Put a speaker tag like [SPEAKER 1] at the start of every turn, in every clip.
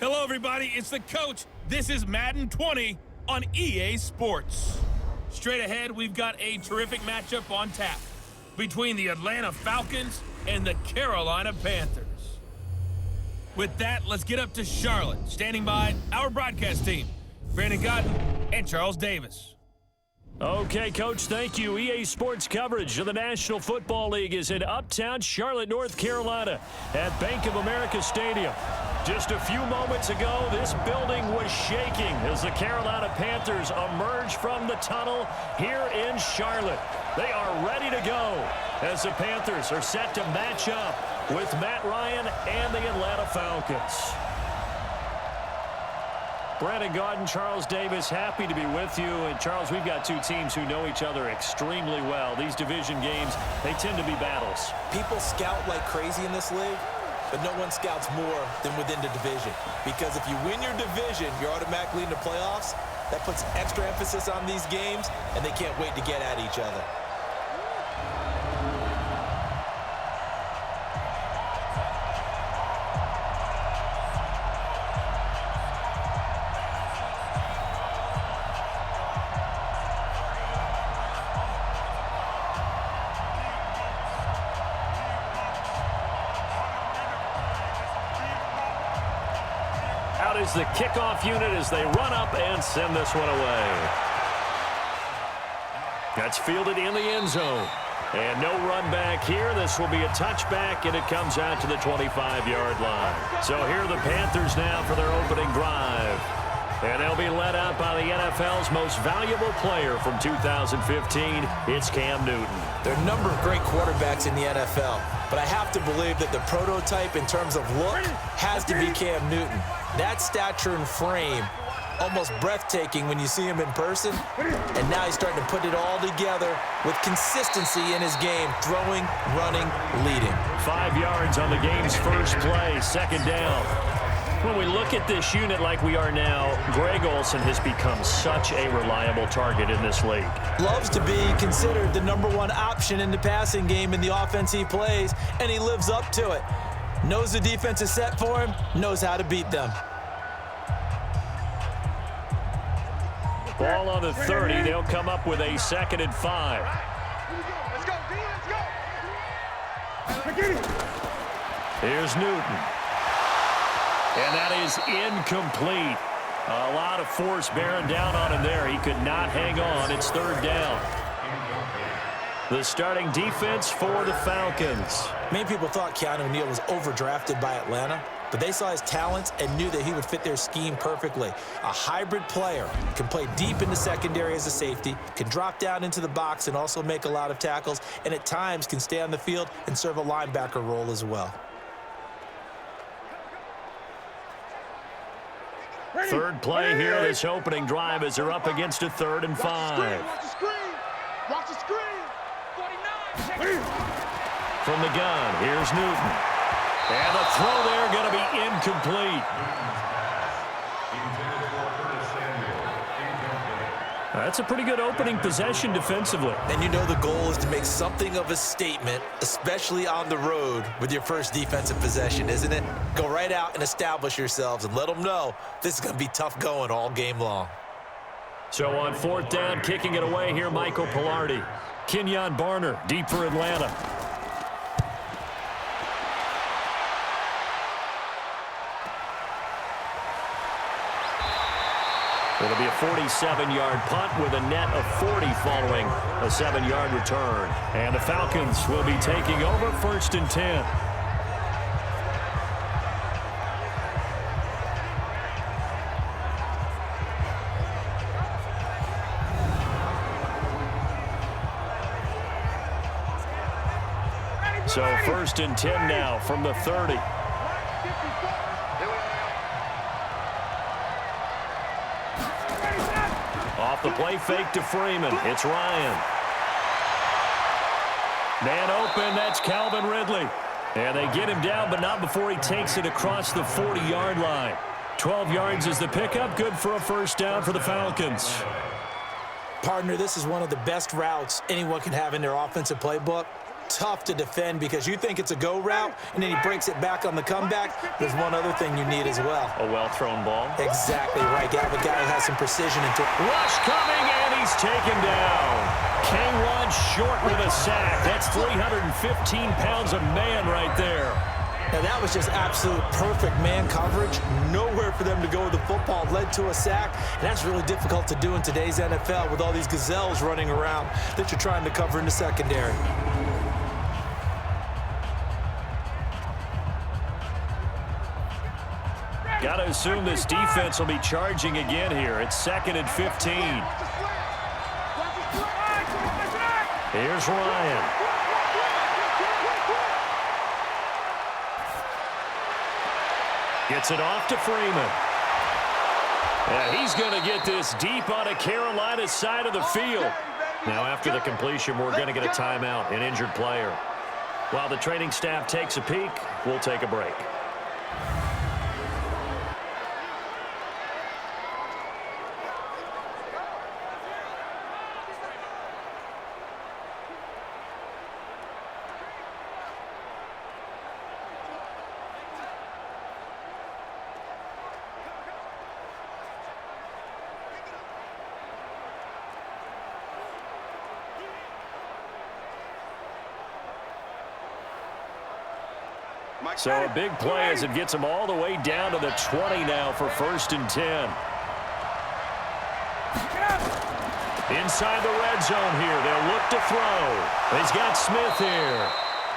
[SPEAKER 1] Hello, everybody. It's the coach. This is Madden 20 on EA Sports. Straight ahead, we've got a terrific matchup on tap between the Atlanta Falcons and the Carolina Panthers. With that, let's get up to Charlotte. Standing by, our broadcast team, Brandon Godden and Charles Davis.
[SPEAKER 2] Okay, Coach, thank you. EA Sports coverage of the National Football League is in uptown Charlotte, North Carolina at Bank of America Stadium. Just a few moments ago, this building was shaking as the Carolina Panthers emerged from the tunnel here in Charlotte. They are ready to go as the Panthers are set to match up with Matt Ryan and the Atlanta Falcons. Brandon Godden, Charles Davis, happy to be with you. And, Charles, we've got two teams who know each other extremely well. These division games, they tend to be battles.
[SPEAKER 3] People scout like crazy in this league, but no one scouts more than within the division. Because if you win your division, you're automatically in the playoffs. That puts extra emphasis on these games, and they can't wait to get at each other.
[SPEAKER 2] Is the kickoff unit as they run up and send this one away. That's fielded in the end zone. And no run back here. This will be a touchback, and it comes out to the 25-yard line. So here are the Panthers now for their opening drive. And they'll be led out by the NFL's most valuable player from 2015. It's Cam Newton.
[SPEAKER 3] There are a number of great quarterbacks in the NFL, but I have to believe that the prototype in terms of look has to be Cam Newton. That stature and frame, almost breathtaking when you see him in person. And now he's starting to put it all together with consistency in his game, throwing, running, leading.
[SPEAKER 2] 5 yards on the game's first play, second down. When we look at this unit like we are now, Greg Olsen has become such a reliable target in this league.
[SPEAKER 3] Loves to be considered the #1 option in the passing game in the offense he plays, and he lives up to it. Knows the defense is set for him, knows how to beat them.
[SPEAKER 2] Ball on the 30. They'll come up with a 2nd and 5.
[SPEAKER 4] Let's go, D, let's go.
[SPEAKER 2] Here's Newton. And that is incomplete. A lot of force bearing down on him there. He could not hang on. It's 3rd down. The starting defense for the Falcons.
[SPEAKER 3] Many people thought Keanu Neal was overdrafted by Atlanta, but they saw his talents and knew that he would fit their scheme perfectly. A hybrid player, can play deep in the secondary as a safety, can drop down into the box and also make a lot of tackles, and at times can stay on the field and serve a linebacker role as well.
[SPEAKER 2] Third play here, this opening drive as they're up against a 3rd and 5.
[SPEAKER 4] Watch the screen. Watch the screen. 49.
[SPEAKER 2] From the gun, here's Newton. And the throw there going to be incomplete. That's a pretty good opening possession defensively.
[SPEAKER 3] And you know the goal is to make something of a statement, especially on the road with your first defensive possession, isn't it? Go right out and establish yourselves and let them know this is going to be tough going all game long.
[SPEAKER 2] So on 4th down, kicking it away here, Michael Pilardi. Kenyon Barner, deep for Atlanta. It'll be a 47-yard punt with a net of 40 following a 7-yard return. And the Falcons will be taking over 1st and 10. So 1st and 10 now from the 30. Off the play fake to Freeman. It's Ryan. Man open, that's Calvin Ridley. And they get him down, but not before he takes it across the 40-yard line. 12 yards is the pickup, good for a 1st down for the Falcons.
[SPEAKER 3] Partner, this is one of the best routes anyone can have in their offensive playbook. tough to defend because you think it's a go route, and then he breaks it back on the comeback. There's one other thing you need as well.
[SPEAKER 2] A well-thrown ball.
[SPEAKER 3] Exactly right. You have a guy who has some precision.
[SPEAKER 2] Rush coming, and he's taken down. K1 short with a sack. That's 315 pounds of man right there.
[SPEAKER 3] Now, that was just absolute perfect man coverage. Nowhere for them to go with the football. Led to a sack, and that's really difficult to do in today's NFL with all these gazelles running around that you're trying to cover in the secondary.
[SPEAKER 2] Got to assume this defense will be charging again here. It's 2nd and 15. Here's Ryan. Gets it off to Freeman. And he's going to get this deep on a Carolina side of the field. Now, after the completion, we're going to get a timeout, an injured player. While the training staff takes a peek, we'll take a break. So a big play as it gets him all the way down to the 20 now for 1st and 10. Inside the red zone here. They'll look to throw. He's got Smith here.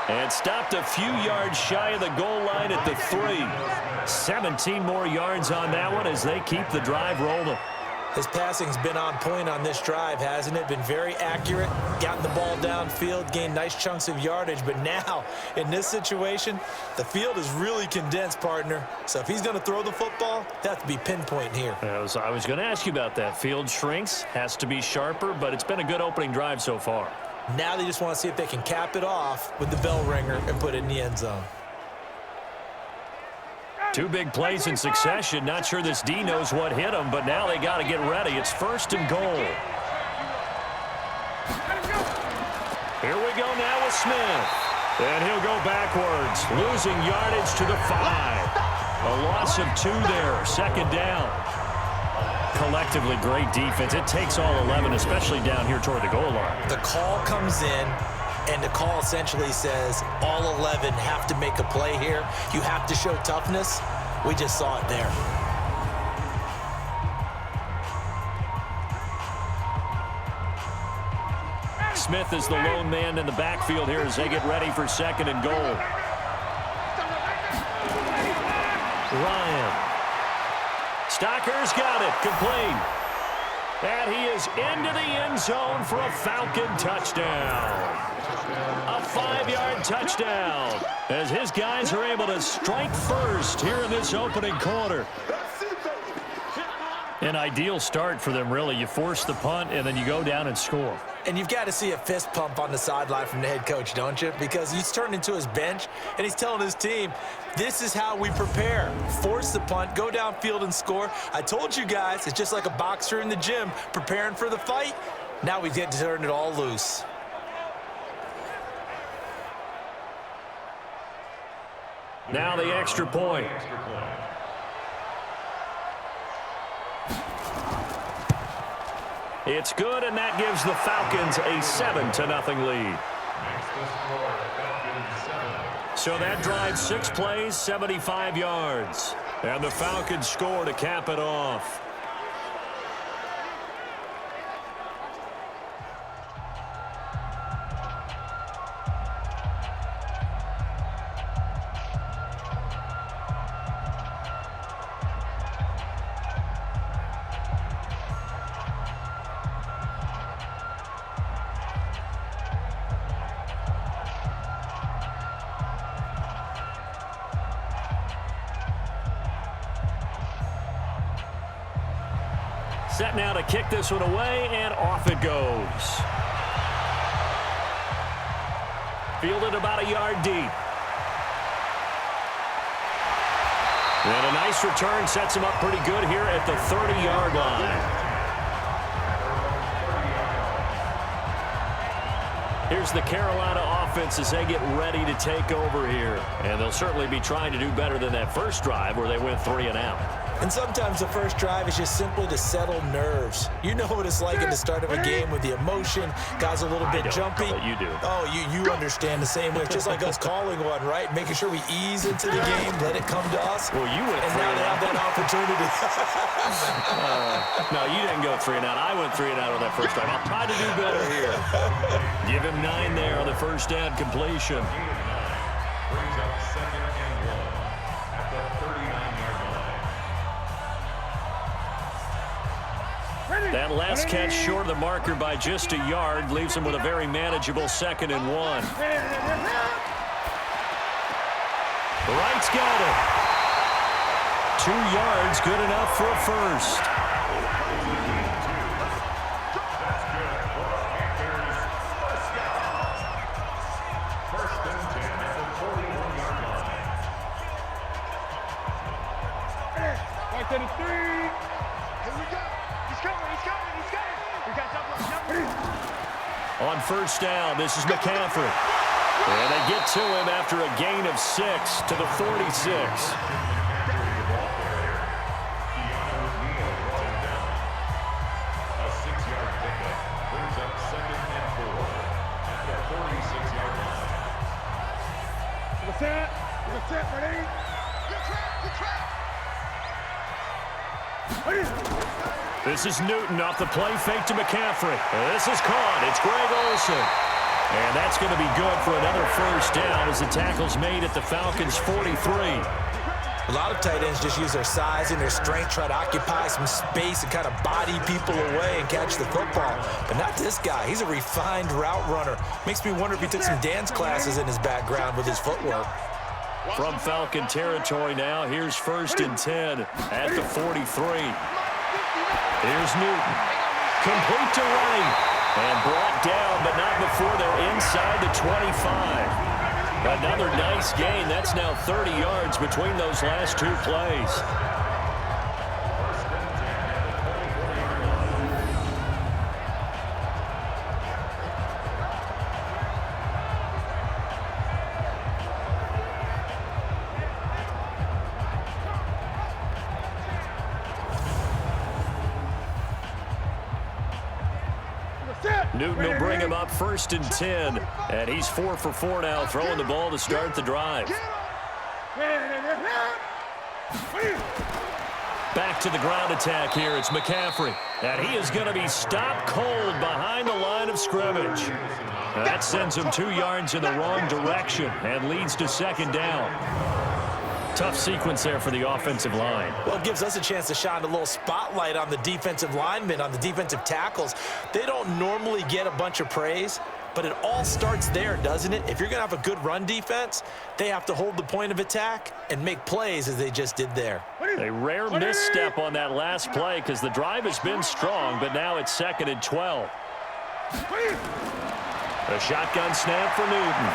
[SPEAKER 2] And stopped a few yards shy of the goal line at the 3. 17 more yards on that one as they keep the drive rolling.
[SPEAKER 3] His passing's been on point on this drive, hasn't it? Been very accurate, gotten the ball downfield, gained nice chunks of yardage. But now, in this situation, the field is really condensed, partner. So if he's going to throw the football, that has to be pinpoint here.
[SPEAKER 2] I was going to ask you about that. Field shrinks, has to be sharper, but it's been a good opening drive so far.
[SPEAKER 3] Now they just want to see if they can cap it off with the bell ringer and put it in the end zone.
[SPEAKER 2] 2 big plays in succession. Not sure this D knows what hit him, but now they got to get ready. It's 1st and goal. Here we go now with Smith. And he'll go backwards, losing yardage to the 5. A loss of 2 there, 2nd down. Collectively, great defense. It takes all 11, especially down here toward the goal line.
[SPEAKER 3] The call comes in. And the call essentially says all 11 have to make a play here. You have to show toughness. We just saw it there.
[SPEAKER 2] Smith is the lone man in the backfield here as they get ready for 2nd and goal. Ryan. Stocker's got it. Complete. And he is into the end zone for a Falcon touchdown. A 5-yard touchdown as his guys are able to strike first here in this opening quarter. An ideal start for them, really. You force the punt, and then you go down and score.
[SPEAKER 3] And you've got to see a fist pump on the sideline from the head coach, don't you? Because he's turned into his bench, and he's telling his team, this is how we prepare. Force the punt, go downfield and score. I told you guys, it's just like a boxer in the gym preparing for the fight. Now we get to turn it all loose.
[SPEAKER 2] Now the extra point. It's good, and that gives the Falcons a 7-0 lead. So that drives 6 plays, 75 yards. And the Falcons score to cap it off. Set now to kick this one away, and off it goes. Fielded about a yard deep. And a nice return sets him up pretty good here at the 30-yard line. Here's the Carolina offense as they get ready to take over here. And they'll certainly be trying to do better than that first drive where they went 3 and out.
[SPEAKER 3] And sometimes the first drive is just simply to settle nerves. You know what it's like at the start of a game with the emotion. Guys a little bit jumpy.
[SPEAKER 2] But you do.
[SPEAKER 3] Oh, you understand the same way. It's just like us calling one, right? Making sure we ease into the game, let it come to us.
[SPEAKER 2] Well, you went 3
[SPEAKER 3] and now
[SPEAKER 2] and
[SPEAKER 3] they
[SPEAKER 2] out.
[SPEAKER 3] have that opportunity.
[SPEAKER 2] No, you didn't go 3 and out. I went 3 and out on that first drive. I'll try to do better here. Give him 9 there on the first down completion.
[SPEAKER 5] Brings up 2nd and 1 at the 39-yard line.
[SPEAKER 2] That last catch short of the marker by just a yard leaves him with a very manageable 2nd and 1. Wright's got it. 2 yards, good enough for a first. On first down, this is McCaffrey. And they get to him after a gain of 6 to the 46.
[SPEAKER 5] A 6-yard pickup brings up 2nd and 4 at the 46-yard line.
[SPEAKER 4] What's that? Ready?
[SPEAKER 2] This is Newton off the play fake to McCaffrey. This is caught. It's Greg Olsen. And that's going to be good for another first down as the tackle's made at the Falcons' 43.
[SPEAKER 3] A lot of tight ends just use their size and their strength, try to occupy some space and kind of body people away and catch the football. But not this guy. He's a refined route runner. Makes me wonder if he took some dance classes in his background with his footwork.
[SPEAKER 2] From Falcon territory now, here's 1st and 10 at the 43. Here's Newton. Complete to Wright. And brought down, but not before they're inside the 25. Another nice gain. That's now 30 yards between those last 2 plays. Newton will bring him up 1st and 10. And he's 4 for 4 now, throwing the ball to start the drive. Back to the ground attack here. It's McCaffrey. And he is going to be stopped cold behind the line of scrimmage. That sends him 2 yards in the wrong direction and leads to 2nd down. Tough sequence there for the offensive line.
[SPEAKER 3] Well, it gives us a chance to shine a little spotlight on the defensive linemen, on the defensive tackles. They don't normally get a bunch of praise, but it all starts there, doesn't it? If you're going to have a good run defense, they have to hold the point of attack and make plays as they just did there.
[SPEAKER 2] A rare misstep on that last play because the drive has been strong, but now it's 2nd and 12. A shotgun snap for Newton.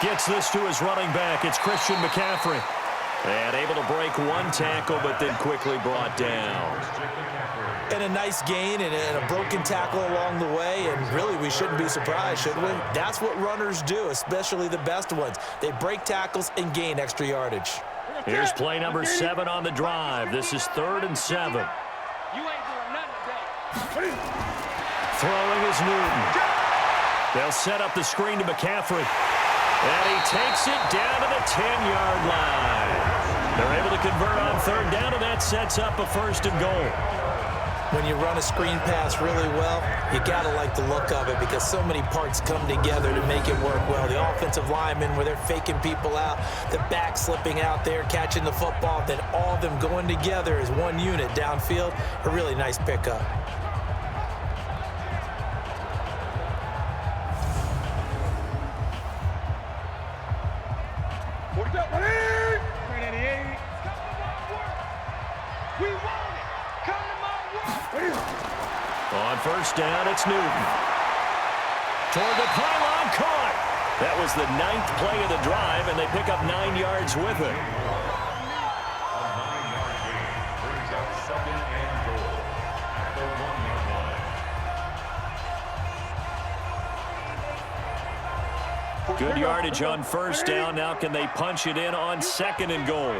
[SPEAKER 2] Gets this to his running back. It's Christian McCaffrey. And able to break 1 tackle, but then quickly brought down.
[SPEAKER 3] And a nice gain and a broken tackle along the way. And really, we shouldn't be surprised, should we? That's what runners do, especially the best ones. They break tackles and gain extra yardage.
[SPEAKER 2] Here's play number 7 on the drive. This is 3rd and 7.
[SPEAKER 4] You ain't doing nothing today.
[SPEAKER 2] Throwing is Newton. They'll set up the screen to McCaffrey. And he takes it down to the 10-yard line. They're able to convert on 3rd down, and that sets up a 1st and goal.
[SPEAKER 3] When you run a screen pass really well, you got to like the look of it because so many parts come together to make it work well. The offensive linemen, where they're faking people out, the back slipping out there, catching the football, then all of them going together as one unit downfield. A really nice pickup.
[SPEAKER 2] On 1st down, it's Newton. Toward the pylon, caught. That was the 9th play of the drive, and they pick up 9 yards with it.
[SPEAKER 5] A 9-yard gain brings up 2nd and goal at the 1-yard line.
[SPEAKER 2] Good yardage on first down. Now can they punch it in on 2nd and goal?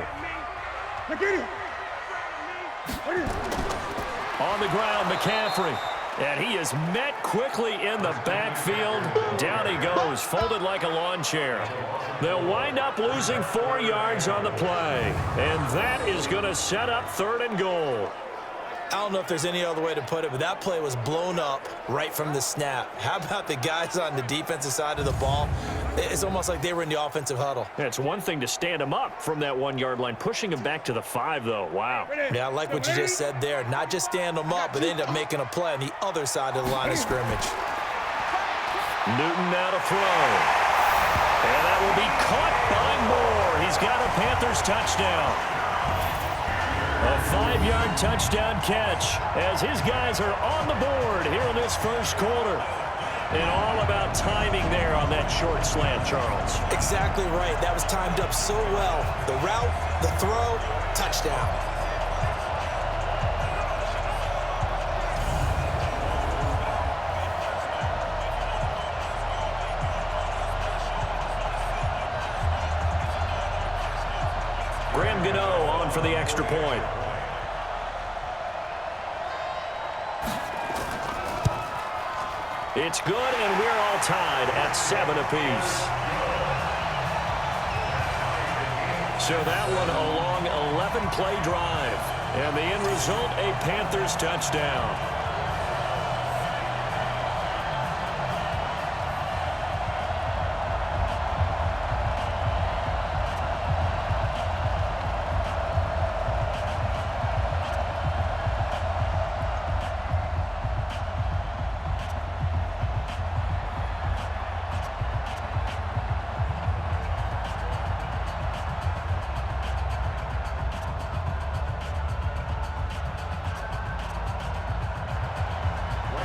[SPEAKER 2] On the ground, McCaffrey. And he is met quickly in the backfield. Down he goes, folded like a lawn chair. They'll wind up losing 4 yards on the play. And that is going to set up 3rd and goal.
[SPEAKER 3] I don't know if there's any other way to put it, but that play was blown up right from the snap. How about the guys on the defensive side of the ball? It's almost like they were in the offensive huddle.
[SPEAKER 2] It's one thing to stand him up from that 1-yard line. Pushing him back to the 5, though. Wow.
[SPEAKER 3] Yeah, I like what you just said there. Not just stand them up, but they end up making a play on the other side of the line of scrimmage.
[SPEAKER 2] Newton now to throw. And that will be caught by Moore. He's got a Panthers touchdown. A 5-yard touchdown catch as his guys are on the board here in this first quarter. And all about timing there on that short slant, Charles.
[SPEAKER 3] Exactly right. That was timed up so well. The route, the throw, touchdown.
[SPEAKER 2] Graham Gano on for the extra point. It's good, and we're all tied at 7 apiece. So that one a long 11-play drive. And the end result, a Panthers touchdown.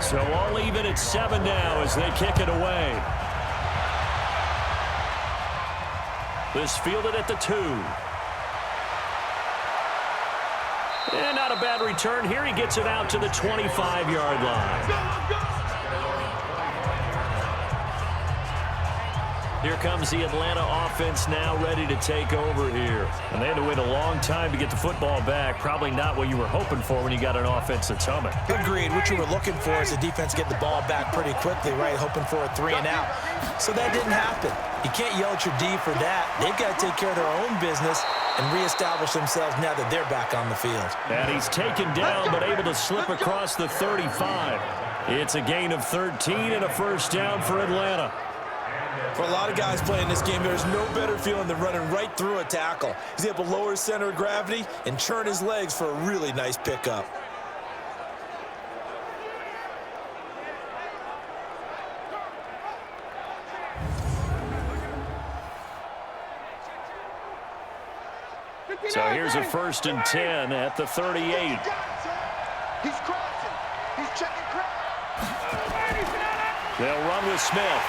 [SPEAKER 2] So all even at 7 now as they kick it away. This fielded at the 2. And not a bad return here. He gets it out to the 25-yard line. Here comes the Atlanta offense now ready to take over here. And they had to wait a long time to get the football back. Probably not what you were hoping for when you got an offense that's humming.
[SPEAKER 3] Agreed. What you were looking for is the defense get the ball back pretty quickly, right? Hoping for a 3 and out. So that didn't happen. You can't yell at your D for that. They've got to take care of their own business and reestablish themselves now that they're back on the field.
[SPEAKER 2] And he's taken down but able to slip across the 35. It's a gain of 13 and a first down for Atlanta.
[SPEAKER 3] For a lot of guys playing this game, there's no better feeling than running right through a tackle. He's able to lower his center of gravity and churn his legs for a really nice pickup.
[SPEAKER 2] So here's a 1st and 10 at the 38.
[SPEAKER 4] He's crossing. He's checking crowd.
[SPEAKER 2] They'll run with Smith.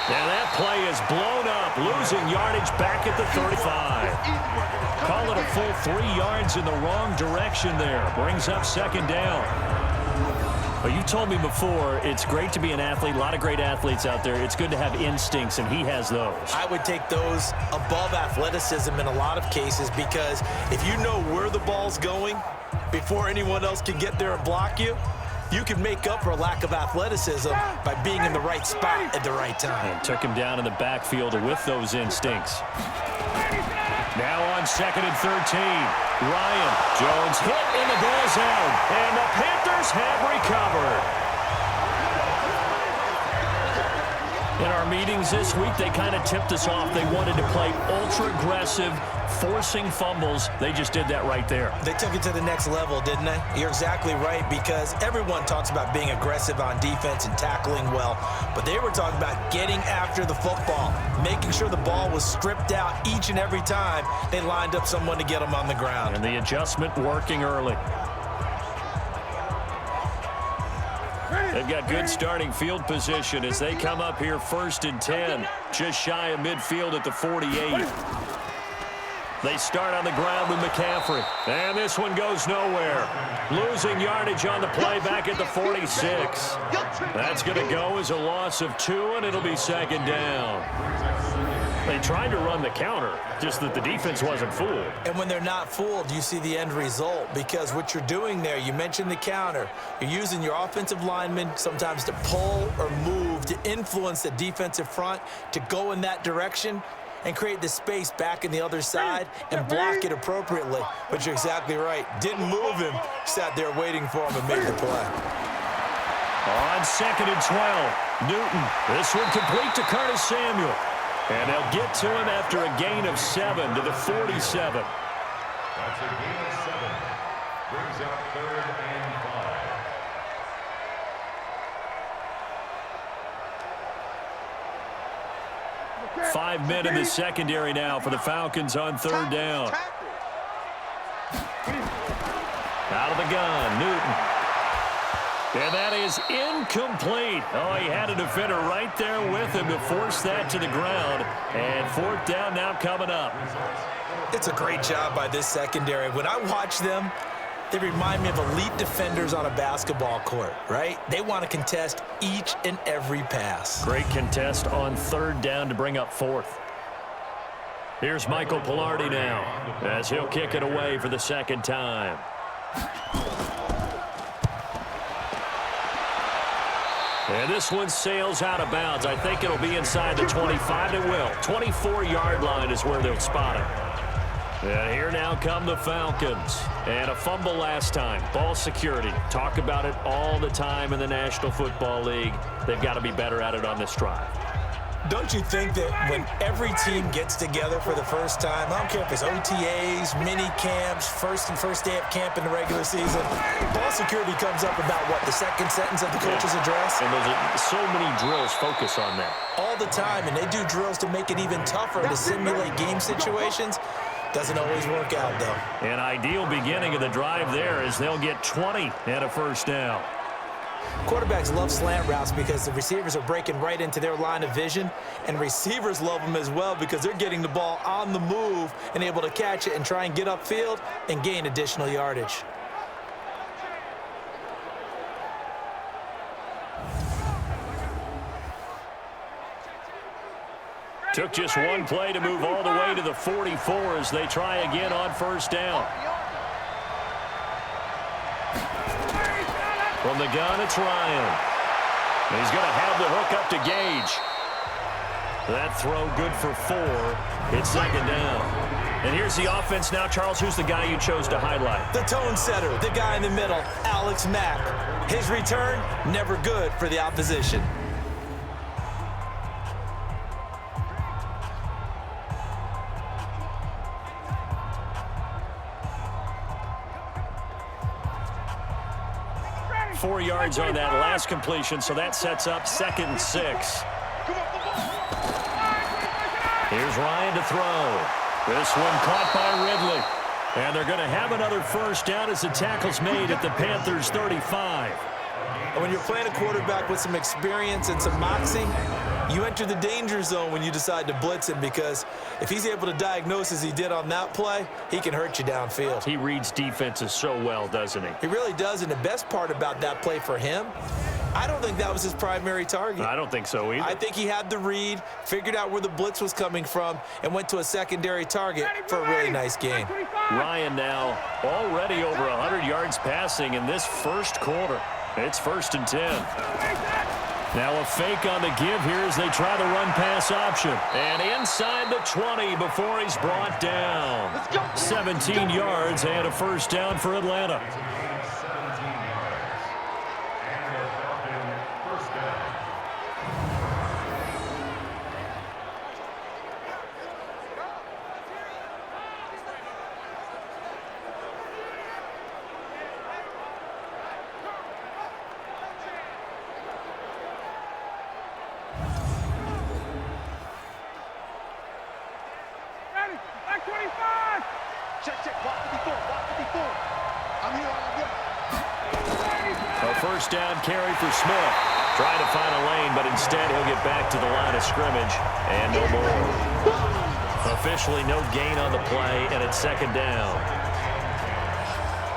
[SPEAKER 2] And that play is blown up, losing yardage back at the 35. Call it a full 3 yards in the wrong direction there. Brings up 2nd down. But you told me before, it's great to be an athlete. A lot of great athletes out there. It's good to have instincts, and he has those.
[SPEAKER 3] I would take those above athleticism in a lot of cases because if you know where the ball's going before anyone else can get there and block you, you can make up for a lack of athleticism by being in the right spot at the right time.
[SPEAKER 2] And took him down in the backfield with those instincts. Now on 2nd and 13. Ryan Jones hit and the ball's out. And the Panthers have recovered. In our meetings this week, they kind of tipped us off. They wanted to play ultra-aggressive, forcing fumbles. They just did that right there.
[SPEAKER 3] They took it to the next level, didn't they? You're exactly right, because everyone talks about being aggressive on defense and tackling well, but they were talking about getting after the football, making sure the ball was stripped out each and every time they lined up someone to get them on the ground.
[SPEAKER 2] And the adjustment working early. They've got good starting field position as they come up here 1st and 10, just shy of midfield at the 48. They start on the ground with McCaffrey, and this one goes nowhere. Losing yardage on the play back at the 46. That's going to go as a loss of 2, and it'll be 2nd down. They tried to run the counter, just that the defense wasn't fooled.
[SPEAKER 3] And when they're not fooled, you see the end result, because what you're doing there, you mentioned the counter, you're using your offensive linemen sometimes to pull or move to influence the defensive front to go in that direction and create the space back in the other side and block it appropriately. But you're exactly right. Didn't move him, sat there waiting for him and made the play.
[SPEAKER 2] On 2nd and 12, Newton. This one complete to Curtis Samuel. And they'll get to him after a gain of 7 to the 47.
[SPEAKER 5] That's a gain of 7. Brings up 3rd and 5.
[SPEAKER 2] 5 men in the secondary now for the Falcons on 3rd down. Out of the gun, Newton. And that is incomplete. Oh, he had a defender right there with him to force that to the ground. And 4th down now coming up.
[SPEAKER 3] It's a great job by this secondary. When I watch them, they remind me of elite defenders on a basketball court, right? They want to contest each and every pass.
[SPEAKER 2] Great contest on 3rd down to bring up 4th. Here's Michael Pilardi now as he'll kick it away for the 2nd time. And this one sails out of bounds. I think it'll be inside the 25. It will. 24-yard line is where they'll spot it. And here now come the Falcons. And a fumble last time. Ball security. Talk about it all the time in the National Football League. They've got to be better at it on this drive.
[SPEAKER 3] Don't you think that when every team gets together for the first time, I don't care if it's OTAs, mini camps, first day of camp in the regular season, ball security comes up about what, the second sentence of the coach's address?
[SPEAKER 2] And there's so many drills focus on that.
[SPEAKER 3] All the time, and they do drills to make it even tougher to simulate game situations. Doesn't always work out, though.
[SPEAKER 2] An ideal beginning of the drive there as they'll get 20 and a 1st down.
[SPEAKER 3] Quarterbacks love slant routes because the receivers are breaking right into their line of vision, and receivers love them as well because they're getting the ball on the move and able to catch it and try and get upfield and gain additional yardage.
[SPEAKER 2] Took just one play to move all the way to the 44 as they try again on 1st down. From the gun, it's Ryan. He's going to have the hook up to Gage. That throw good for 4. It's 2nd down. And here's the offense now. Charles, who's the guy you chose to highlight?
[SPEAKER 3] The tone setter, the guy in the middle, Alex Mack. His return, never good for the opposition.
[SPEAKER 2] Four yards on that last completion, so that sets up 2nd and 6. Here's Ryan to throw. This one caught by Ridley. And they're going to have another 1st down as the tackle's made at the Panthers' 35.
[SPEAKER 3] And when you're playing a quarterback with some experience and some moxie, you enter the danger zone when you decide to blitz him, because if he's able to diagnose as he did on that play, he can hurt you downfield.
[SPEAKER 2] He reads defenses so well, doesn't he?
[SPEAKER 3] He really does, and the best part about that play for him, I don't think that was his primary target.
[SPEAKER 2] I don't think so either.
[SPEAKER 3] I think he had the read, figured out where the blitz was coming from, and went to a secondary target for a really nice gain.
[SPEAKER 2] Ryan now already over 100 yards passing in this 1st quarter. It's 1st and 10. Now a fake on the give here as they try the run-pass option. And inside the 20 before he's brought down. 17 yards and a 1st down for Atlanta. A 1st down carry for Smith. Trying to find a lane, but instead he'll get back to the line of scrimmage. And no more. Officially no gain on the play, and it's 2nd down.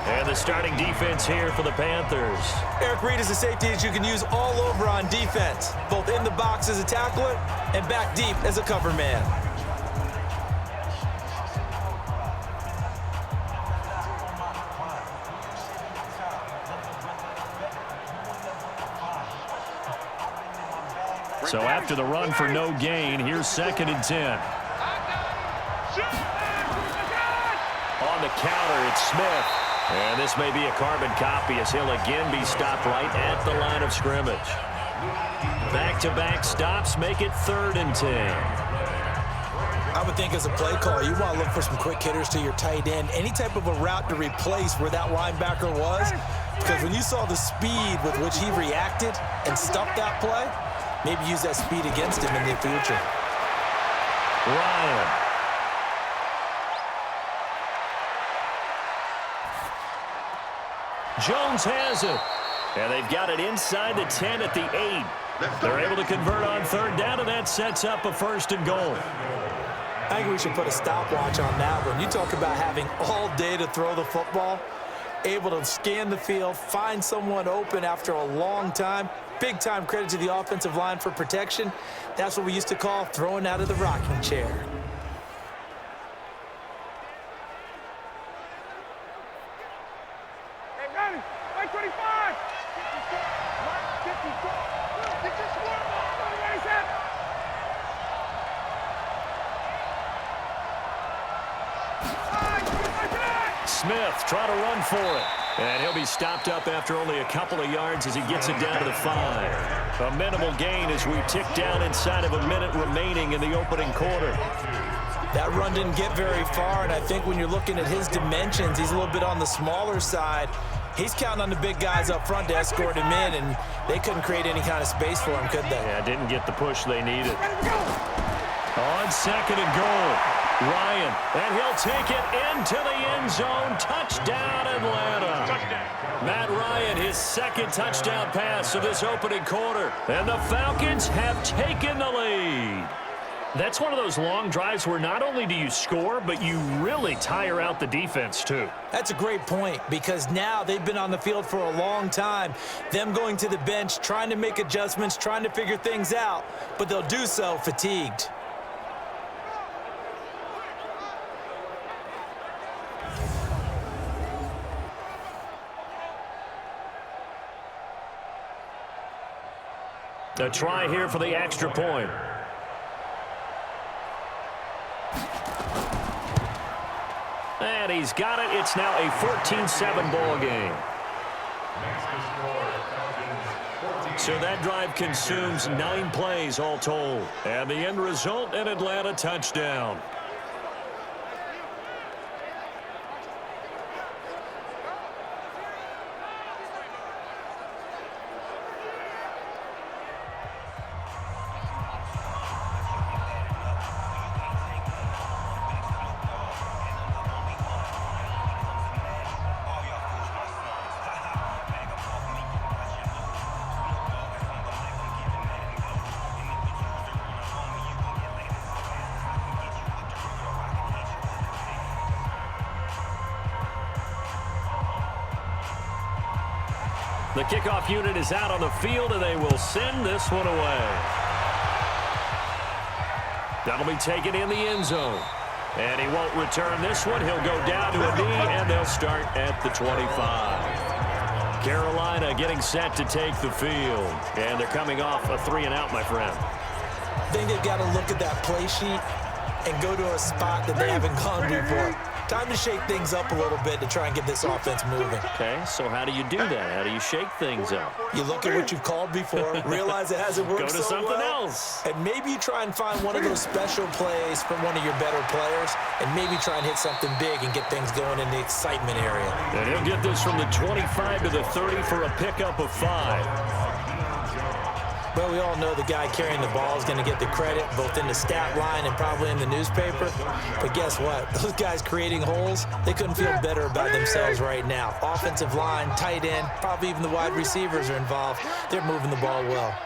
[SPEAKER 2] And the starting defense here for the Panthers.
[SPEAKER 3] Eric Reed is a safety that you can use all over on defense, both in the box as a tackler and back deep as a cover man.
[SPEAKER 2] So after the run for no gain, here's 2nd and 10. On the counter, it's Smith. And this may be a carbon copy as he'll again be stopped right at the line of scrimmage. Back-to-back stops make it 3rd and 10.
[SPEAKER 3] I would think as a play caller, you want to look for some quick hitters to your tight end. Any type of a route to replace where that linebacker was. Because when you saw the speed with which he reacted and stuffed that play, maybe use that speed against him in the future.
[SPEAKER 2] Ryan. Jones has it. And they've got it inside the 10 at the 8. They're able to convert on 3rd down, and that sets up a 1st and goal.
[SPEAKER 3] I think we should put a stopwatch on that one. You talk about having all day to throw the football, able to scan the field, find someone open after a long time. Big time credit to the offensive line for protection. That's what we used to call throwing out of the rocking chair.
[SPEAKER 4] Hey, ready? 125.
[SPEAKER 2] Smith trying to run for it. And he'll be stopped up after only a couple of yards as he gets it down to the 5. A minimal gain as we tick down inside of a minute remaining in the opening quarter.
[SPEAKER 3] That run didn't get very far, and I think when you're looking at his dimensions, he's a little bit on the smaller side. He's counting on the big guys up front to escort him in, and they couldn't create any kind of space for him, could they?
[SPEAKER 2] Yeah, didn't get the push they needed. On 2nd and goal, Ryan, and he'll take it into the end zone. Touchdown, Atlanta. Matt Ryan, his 2nd touchdown pass of this opening quarter. And the Falcons have taken the lead. That's one of those long drives where not only do you score, but you really tire out the defense, too.
[SPEAKER 3] That's a great point, because now they've been on the field for a long time. Them going to the bench, trying to make adjustments, trying to figure things out, but they'll do so fatigued.
[SPEAKER 2] A try here for the extra point. And he's got it. It's now a 14-7 ball game. So that drive consumes 9 plays all told. And the end result, an Atlanta touchdown. The kickoff unit is out on the field, and they will send this one away. That'll be taken in the end zone. And he won't return this one. He'll go down to a knee, and they'll start at the 25. Carolina getting set to take the field. And they're coming off a 3-and-out, my friend.
[SPEAKER 3] I think they've got to look at that play sheet and go to a spot that they haven't gone before. Time to shake things up a little bit to try and get this offense moving.
[SPEAKER 2] Okay, so how do you do that? How do you shake things up?
[SPEAKER 3] You look at what you've called before, realize it hasn't worked
[SPEAKER 2] Go to
[SPEAKER 3] so
[SPEAKER 2] something
[SPEAKER 3] well,
[SPEAKER 2] else.
[SPEAKER 3] and maybe you try and find one of those special plays from one of your better players, and maybe try and hit something big and get things going in the excitement area.
[SPEAKER 2] And he'll get this from the 25 to the 30 for a pickup of 5.
[SPEAKER 3] But we all know the guy carrying the ball is going to get the credit, both in the stat line and probably in the newspaper. But guess what? Those guys creating holes, they couldn't feel better about themselves right now. Offensive line, tight end, probably even the wide receivers are involved. They're moving the ball well.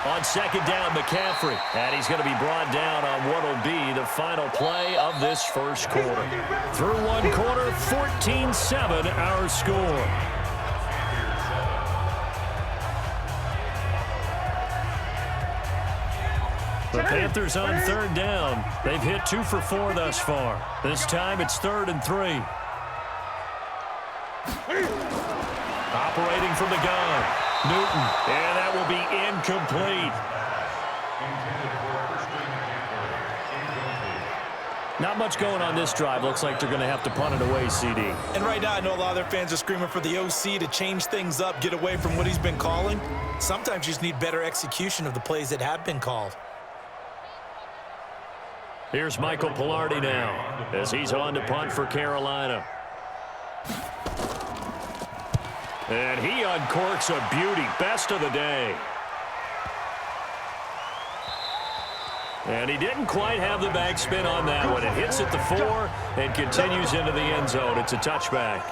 [SPEAKER 2] On 2nd down, McCaffrey. And he's going to be brought down on what will be the final play of this first quarter. Through one quarter, 14-7 our score. The Panthers on 3rd down. They've hit 2 for 4 thus far. This time it's 3rd and 3. Operating from the gun. Newton, and that will be incomplete. Not much going on this drive. Looks like they're going to have to punt it away, CD.
[SPEAKER 3] And right now, I know a lot of their fans are screaming for the OC to change things up, get away from what he's been calling. Sometimes you just need better execution of the plays that have been called.
[SPEAKER 2] Here's Michael Pilardi now as he's on to punt for Carolina. And he uncorks a beauty. Best of the day. And he didn't quite have the backspin on that one. It hits at the 4 and continues into the end zone. It's a touchback.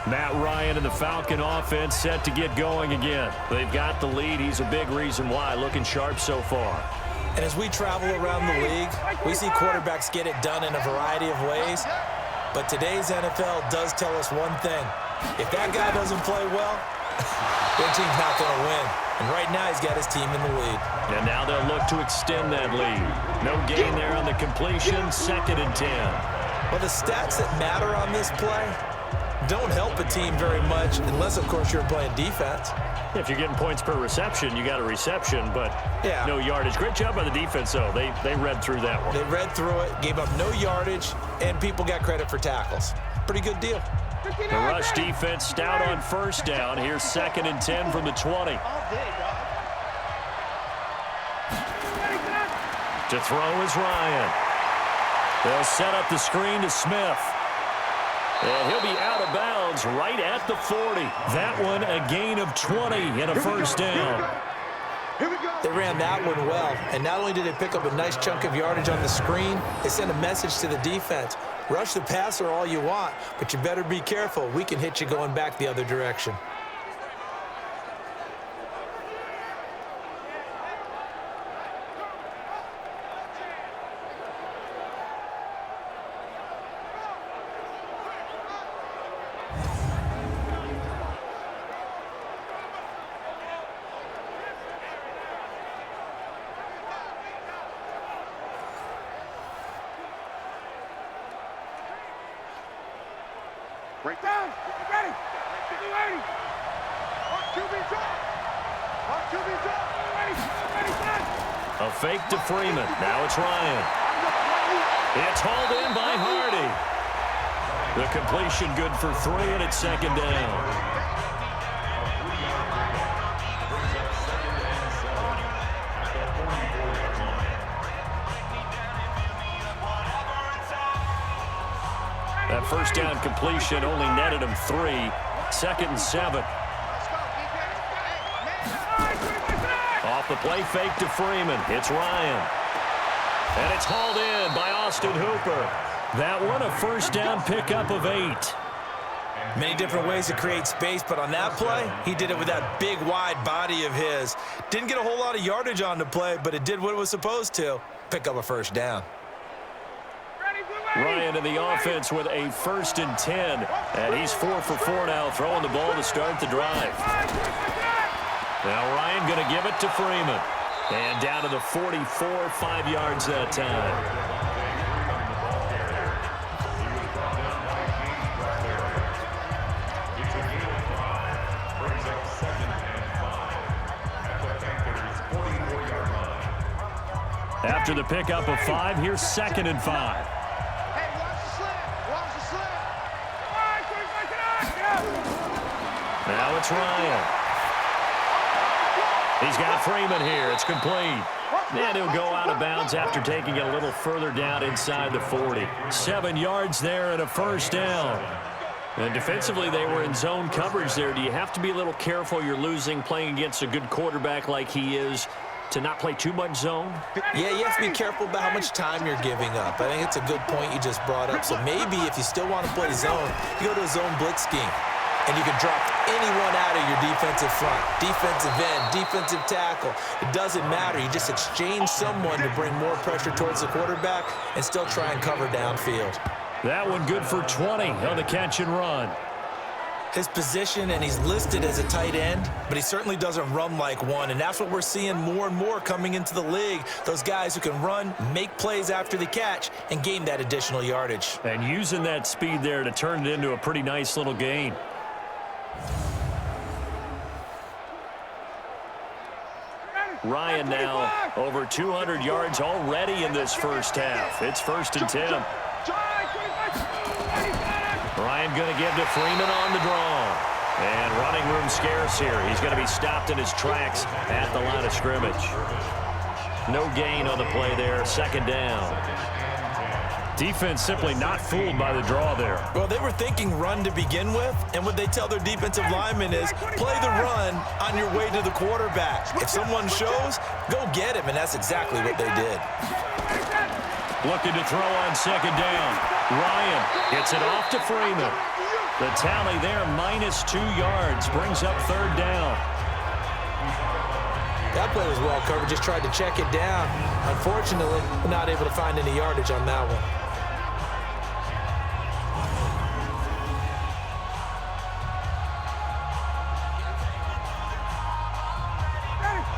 [SPEAKER 2] Matt Ryan and the Falcon offense set to get going again. They've got the lead. He's a big reason why. Looking sharp so far.
[SPEAKER 3] And as we travel around the league, we see quarterbacks get it done in a variety of ways. But today's NFL does tell us one thing. If that guy doesn't play well, their team's not going to win. And right now, he's got his team in the lead.
[SPEAKER 2] And now they'll look to extend that lead. No gain there on the completion. 2nd and 10.
[SPEAKER 3] Well, the stats that matter on this play don't help a team very much unless, of course, you're playing defense.
[SPEAKER 2] If you're getting points per reception, you got a reception, but no yardage. Great job by the defense, though. They read through that one.
[SPEAKER 3] They read through it, gave up no yardage, and people got credit for tackles. Pretty good deal.
[SPEAKER 2] The rush defense stout on 1st down. Here's 2nd and 10 from the 20. To throw is Ryan. They'll set up the screen to Smith. And he'll be out of bounds right at the 40. That one a gain of 20 and a 1st down.
[SPEAKER 3] They ran that one well, and not only did they pick up a nice chunk of yardage on the screen, they sent a message to the defense. Rush the passer all you want, but you better be careful. We can hit you going back the other direction.
[SPEAKER 4] Break down. Get ready. Get ready. QB drop. QB drop. Ready, son.
[SPEAKER 2] A fake to Freeman. Now it's Ryan. It's hauled in by Hardy. The completion good for 3, and it's 2nd down. That 1st down completion only netted him 3. 2nd and 7. Off the play fake to Freeman. It's Ryan. And it's hauled in by Austin Hooper. That one a 1st down pickup of 8.
[SPEAKER 3] Many different ways to create space, but on that play, he did it with that big, wide body of his. Didn't get a whole lot of yardage on the play, but it did what it was supposed to. Pick up a 1st down.
[SPEAKER 2] Ryan in the offense with a 1st and 10. And he's 4 for 4 now, throwing the ball to start the drive. Now Ryan going to give it to Freeman. And down to the 44, 5 yards that time. After the pickup of 5, here's 2nd and 5. Now it's Ryan. He's got Freeman here. It's complete. And he'll go out of bounds after taking it a little further down inside the 40. 7 yards there and a 1st down. And defensively, they were in zone coverage there. Do you have to be a little careful? You're losing playing against a good quarterback like he is to not play too much zone?
[SPEAKER 3] Yeah, you have to be careful about how much time you're giving up. I think it's a good point you just brought up. So maybe if you still want to play zone, you go to a zone blitz scheme. And you can drop anyone out of your defensive front, defensive end, defensive tackle. It doesn't matter. You just exchange someone to bring more pressure towards the quarterback and still try and cover downfield.
[SPEAKER 2] That one good for 20 on the catch and run.
[SPEAKER 3] His position, and he's listed as a tight end, but he certainly doesn't run like one, and that's what we're seeing more and more coming into the league. Those guys who can run, make plays after the catch, and gain that additional yardage.
[SPEAKER 2] And using that speed there to turn it into a pretty nice little gain. Ryan now over 200 yards already in this first half. It's 1st and 10. Ryan going to give to Freeman on the draw. And running room scarce here. He's going to be stopped in his tracks at the line of scrimmage. No gain on the play there. 2nd down. Defense simply not fooled by the draw there.
[SPEAKER 3] Well, they were thinking run to begin with, and what they tell their defensive linemen is play the run on your way to the quarterback. If someone shows, go get him, and that's exactly what they did.
[SPEAKER 2] Looking to throw on 2nd down. Ryan gets it off to Freeman. The tally there, -2 yards, brings up 3rd down.
[SPEAKER 3] That play was well covered, just tried to check it down. Unfortunately, not able to find any yardage on that one.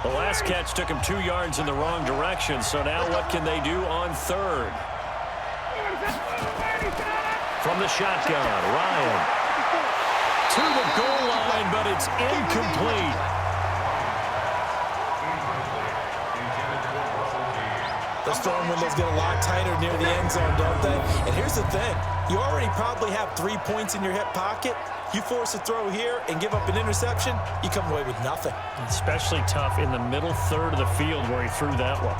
[SPEAKER 2] The last catch took him 2 yards in the wrong direction, so now what can they do on 3rd? From the shotgun, Ryan to the goal line, but it's incomplete.
[SPEAKER 3] The storm windows get a lot tighter near the end zone, don't they? And here's the thing. You already probably have 3 points in your hip pocket. You force a throw here and give up an interception, you come away with nothing.
[SPEAKER 2] Especially tough in the middle third of the field where he threw that one.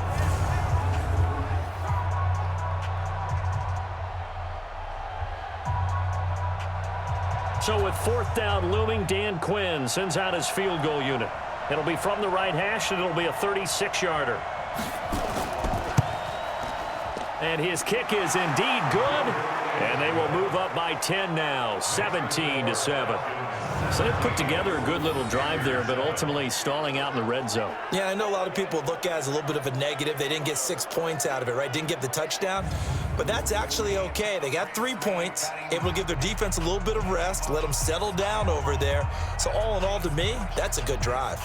[SPEAKER 2] So with 4th down looming, Dan Quinn sends out his field goal unit. It'll be from the right hash, and it'll be a 36-yarder. And his kick is indeed good. And they will move up by 10 now, 17-7. So they put together a good little drive there, but ultimately stalling out in the red zone.
[SPEAKER 3] Yeah, I know a lot of people look at it as a little bit of a negative. They didn't get 6 points out of it, right? Didn't get the touchdown. But that's actually okay. They got 3 points, able to give their defense a little bit of rest, let them settle down over there. So all in all, to me, that's a good drive.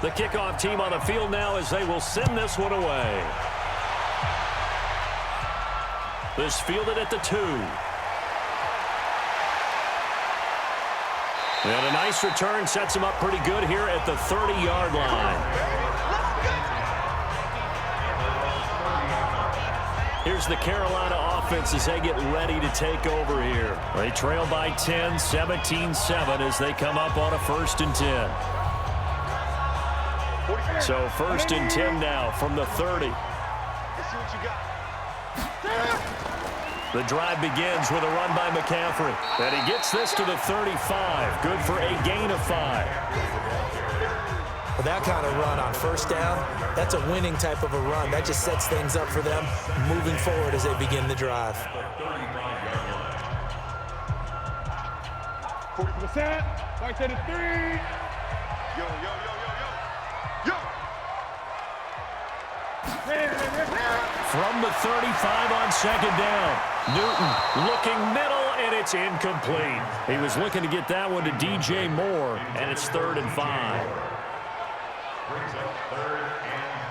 [SPEAKER 2] The kickoff team on the field now as they will send this one away. This fielded at the 2. And a nice return sets him up pretty good here at the 30-yard line. Here's the Carolina offense as they get ready to take over here. They trail by 10, 17-7 as they come up on a 1st and 10. So 1st and 10 now from the 30. The drive begins with a run by McCaffrey. And he gets this to the 35. Good for a gain of 5.
[SPEAKER 3] With that kind of run on 1st down, that's a winning type of a run. That just sets things up for them moving forward as they begin the drive.
[SPEAKER 4] 40%, right to the 3. Yo.
[SPEAKER 2] From the 35 on 2nd down. Newton looking middle, and it's incomplete. He was looking to get that one to DJ Moore, and it's 3rd and 5.
[SPEAKER 5] Brings up 3rd and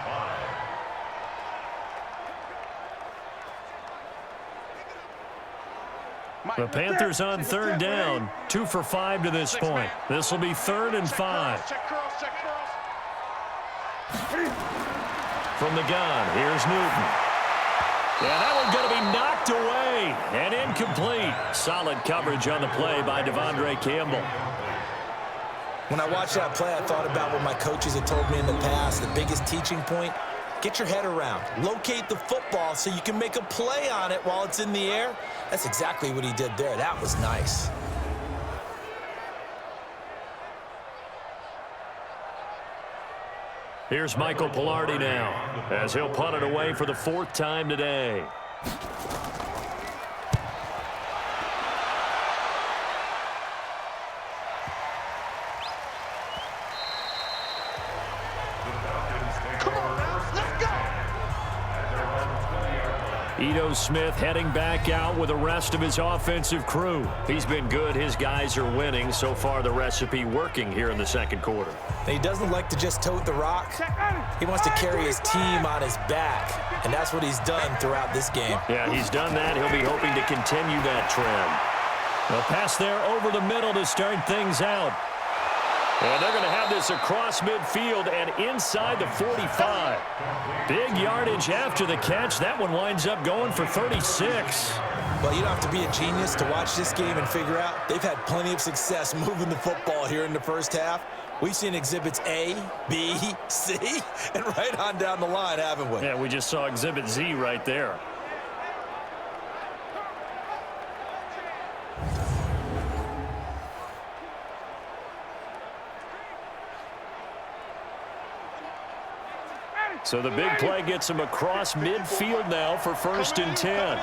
[SPEAKER 5] 5.
[SPEAKER 2] The Panthers on 3rd down, 2 for 5 to this point. This will be 3rd and 5.
[SPEAKER 4] Check curls.
[SPEAKER 2] From the gun, here's Newton. Yeah, that one's going to be knocked away and incomplete. Solid coverage on the play by Devondre Campbell.
[SPEAKER 3] When I watched that play, I thought about what my coaches had told me in the past. The biggest teaching point, get your head around. Locate the football so you can make a play on it while it's in the air. That's exactly what he did there. That was nice.
[SPEAKER 2] Here's Michael Pilardi now as he'll punt it away for the 4th time today. Ito Smith heading back out with the rest of his offensive crew. He's been good. His guys are winning. So far, the recipe working here in the second quarter.
[SPEAKER 3] He doesn't like to just tote the rock. He wants to carry his team on his back, and that's what he's done throughout this game.
[SPEAKER 2] Yeah, he's done that. He'll be hoping to continue that trend. A pass there over the middle to start things out. And they're going to have this across midfield and inside the 45. Big yardage after the catch. That one winds up going for 36.
[SPEAKER 3] Well, you don't have to be a genius to watch this game and figure out they've had plenty of success moving the football here in the first half. We've seen exhibits A, B, C, and right on down the line, haven't we?
[SPEAKER 2] Yeah, we just saw exhibit Z right there. So the big play gets him across midfield now for 1st and 10.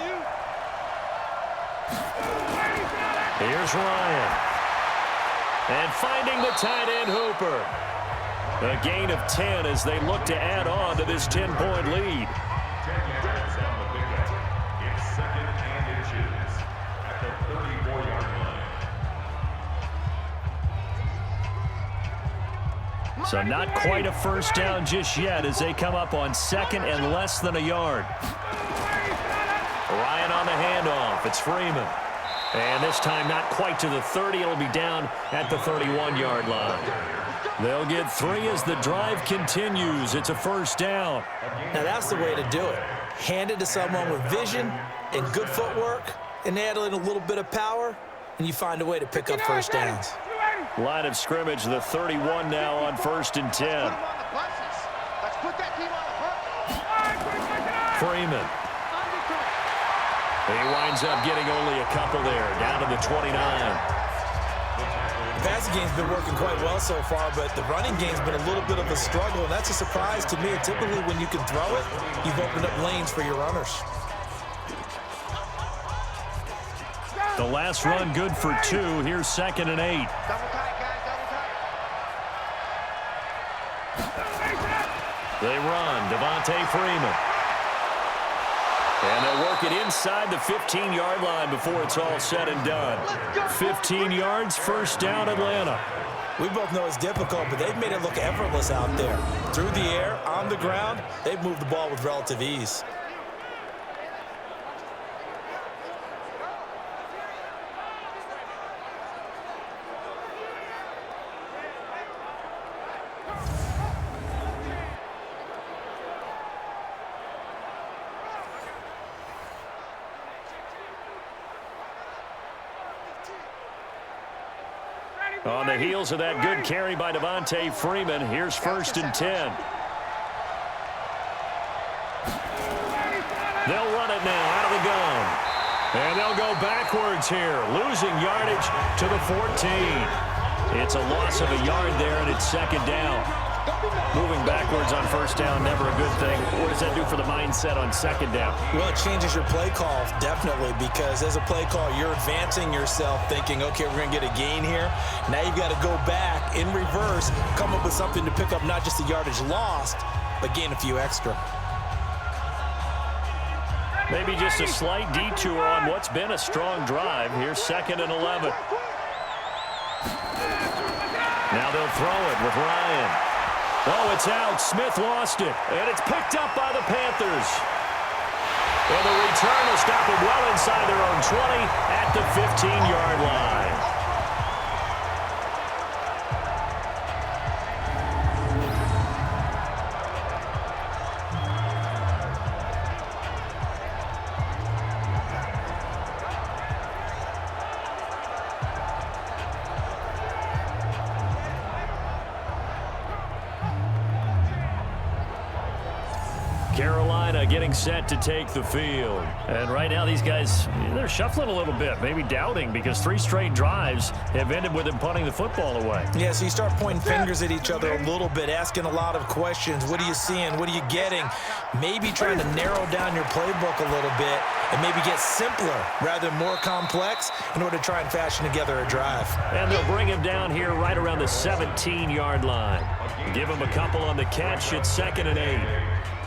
[SPEAKER 2] Here's Ryan. And finding the tight end Hooper. A gain of 10 as they look to add on to this 10-point lead.
[SPEAKER 5] 10 yards on the pickup. It's 2nd and inches at the 34-yard line.
[SPEAKER 2] So not quite a first down just yet as they come up on 2nd and less than a yard. Ryan on the handoff. It's Freeman. And this time not quite to the 30. It'll be down at the 31-yard line. They'll get 3 as the drive continues. It's a first down.
[SPEAKER 3] Now that's the way to do it. Hand it to someone with vision and good footwork and add in a little bit of power, and you find a way to pick up first downs.
[SPEAKER 2] Line of scrimmage, the 31 now on 1st and 10. Freeman. He winds up getting only a couple there, down to the 29.
[SPEAKER 3] The passing game's been working quite well so far, but the running game's been a little bit of a struggle, and that's a surprise to me. Typically, when you can throw it, you've opened up lanes for your runners.
[SPEAKER 2] The last run good for 2. Here's 2nd and 8. They run. Devontae Freeman. And they'll work it inside the 15-yard line before it's all said and done. 15 yards, first down, Atlanta.
[SPEAKER 3] We both know it's difficult, but they've made it look effortless out there. Through the air, on the ground, they've moved the ball with relative ease.
[SPEAKER 2] On the heels of that good carry by Devontae Freeman, here's 1st and 10. They'll run it now out of the gun. And they'll go backwards here, losing yardage to the 14. It's a loss of a yard there, and it's 2nd down. Moving backwards on 1st down, never a good thing. What does that do for the mindset on 2nd down?
[SPEAKER 3] Well, it changes your play call, definitely, because as a play call, you're advancing yourself thinking, okay, we're going to get a gain here. Now you've got to go back in reverse, come up with something to pick up not just the yardage lost, but gain a few extra.
[SPEAKER 2] Maybe just a slight detour on what's been a strong drive. Here's 2nd and 11. Now they'll throw it with Ryan. Oh, it's out. Smith lost it. And it's picked up by the Panthers. And the return will stop it well inside their own 20 at the 15-yard line. Carolina getting set to take the field. And right now these guys, they're shuffling a little bit, maybe doubting, because 3 straight drives have ended with them punting the football away.
[SPEAKER 3] Yeah, so you start pointing fingers at each other a little bit, asking a lot of questions. What are you seeing? What are you getting? Maybe trying to narrow down your playbook a little bit and maybe get simpler rather than more complex in order to try and fashion together a drive.
[SPEAKER 2] And they'll bring him down here right around the 17-yard line. Give him a couple on the catch. It's 2nd and 8.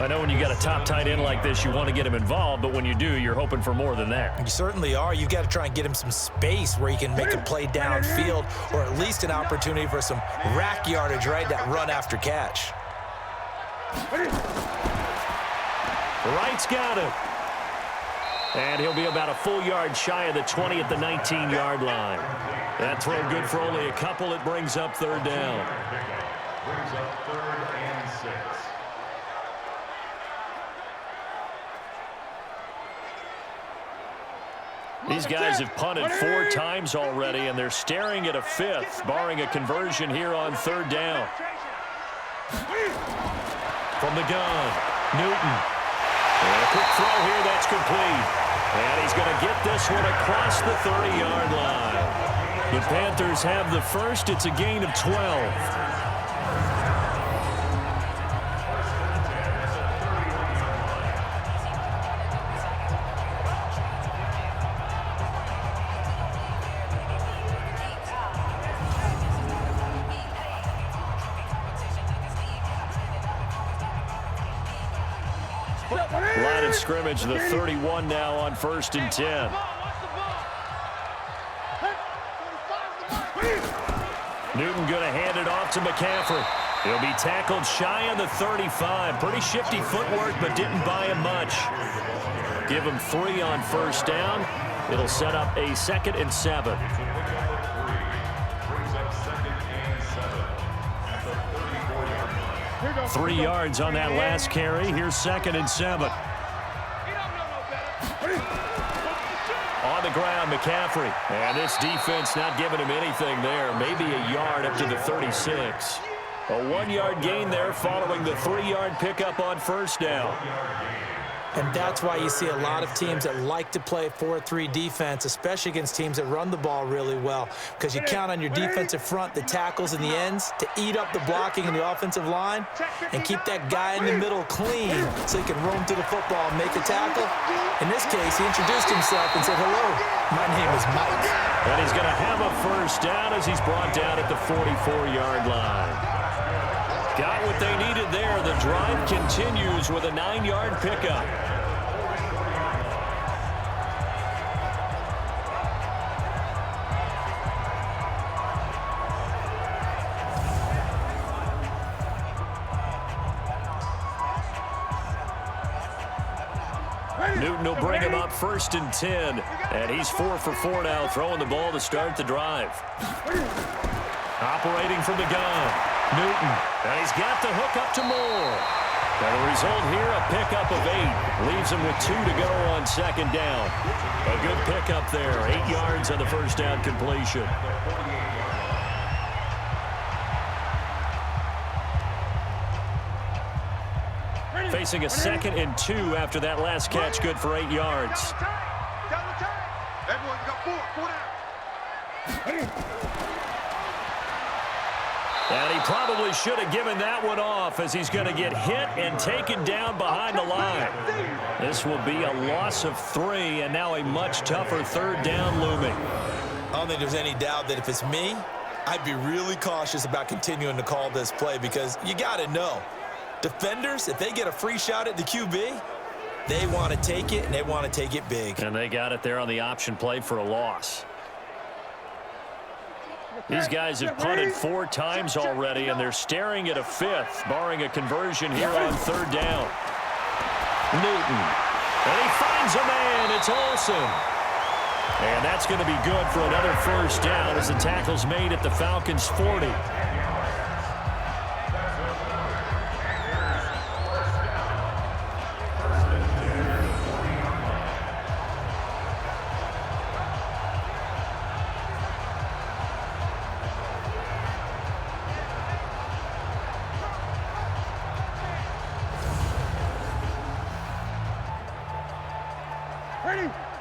[SPEAKER 2] I know when you got a top tight end like this, you want to get him involved, but when you do, you're hoping for more than that.
[SPEAKER 3] You certainly are. You've got to try and get him some space where he can make a play downfield, or at least an opportunity for some rack yardage, right? That run after catch.
[SPEAKER 2] Wright's got him. And he'll be about a full yard shy of the 20 at the 19-yard line. That throw good for only a couple. It brings up third down.
[SPEAKER 5] Brings up 3rd and 6.
[SPEAKER 2] These guys have punted 4 times already, and they're staring at a 5th, barring a conversion here on 3rd down. From the gun, Newton. And a quick throw here, that's complete. And he's going to get this one across the 30-yard line. The Panthers have the first. It's a gain of 12. Line of scrimmage, the 31 now on 1st and 10. Newton going to hand it off to McCaffrey. He'll be tackled shy of the 35. Pretty shifty footwork, but didn't buy him much. Give him 3 on 1st down. It'll set up a 2nd and 7. 3 yards on that last carry. Here's 2nd and 7. On the ground, McCaffrey. And this defense not giving him anything there. Maybe a yard up to the 36. A 1-yard gain there following the 3-yard pickup on 1st down.
[SPEAKER 3] And that's why you see a lot of teams that like to play 4-3 defense, especially against teams that run the ball really well, because you count on your defensive front, the tackles and the ends, to eat up the blocking in the offensive line and keep that guy in the middle clean so he can roam through the football and make a tackle. In this case, he introduced himself and said, "Hello, my name is Mike."
[SPEAKER 2] And he's going to have a 1st down as he's brought down at the 44-yard line. Got what they needed there. The drive continues with a 9-yard pickup. Newton will bring him up 1st and 10. And he's 4 for 4 now, throwing the ball to start the drive. Operating from the gun, Newton. And he's got the hook up to Moore. And the result here, a pickup of 8. Leaves him with 2 to go on 2nd down. A good pickup there. 8 yards on the 1st down completion. Facing a 2nd and 2 after that last catch, good for 8 yards. And he probably should have given that one off, as he's going to get hit and taken down behind the line. This will be a loss of 3, and now a much tougher 3rd down looming.
[SPEAKER 3] I don't think there's any doubt that if it's me, I'd be really cautious about continuing to call this play, because you got to know, defenders, if they get a free shot at the QB, they want to take it, and they want to take it big.
[SPEAKER 2] And they got it there on the option play for a loss. These guys have punted 4 times already, and they're staring at a 5th, barring a conversion here on 3rd down. Newton. And he finds a man. It's Olsen. And that's going to be good for another 1st down as the tackle's made at the Falcons' 40.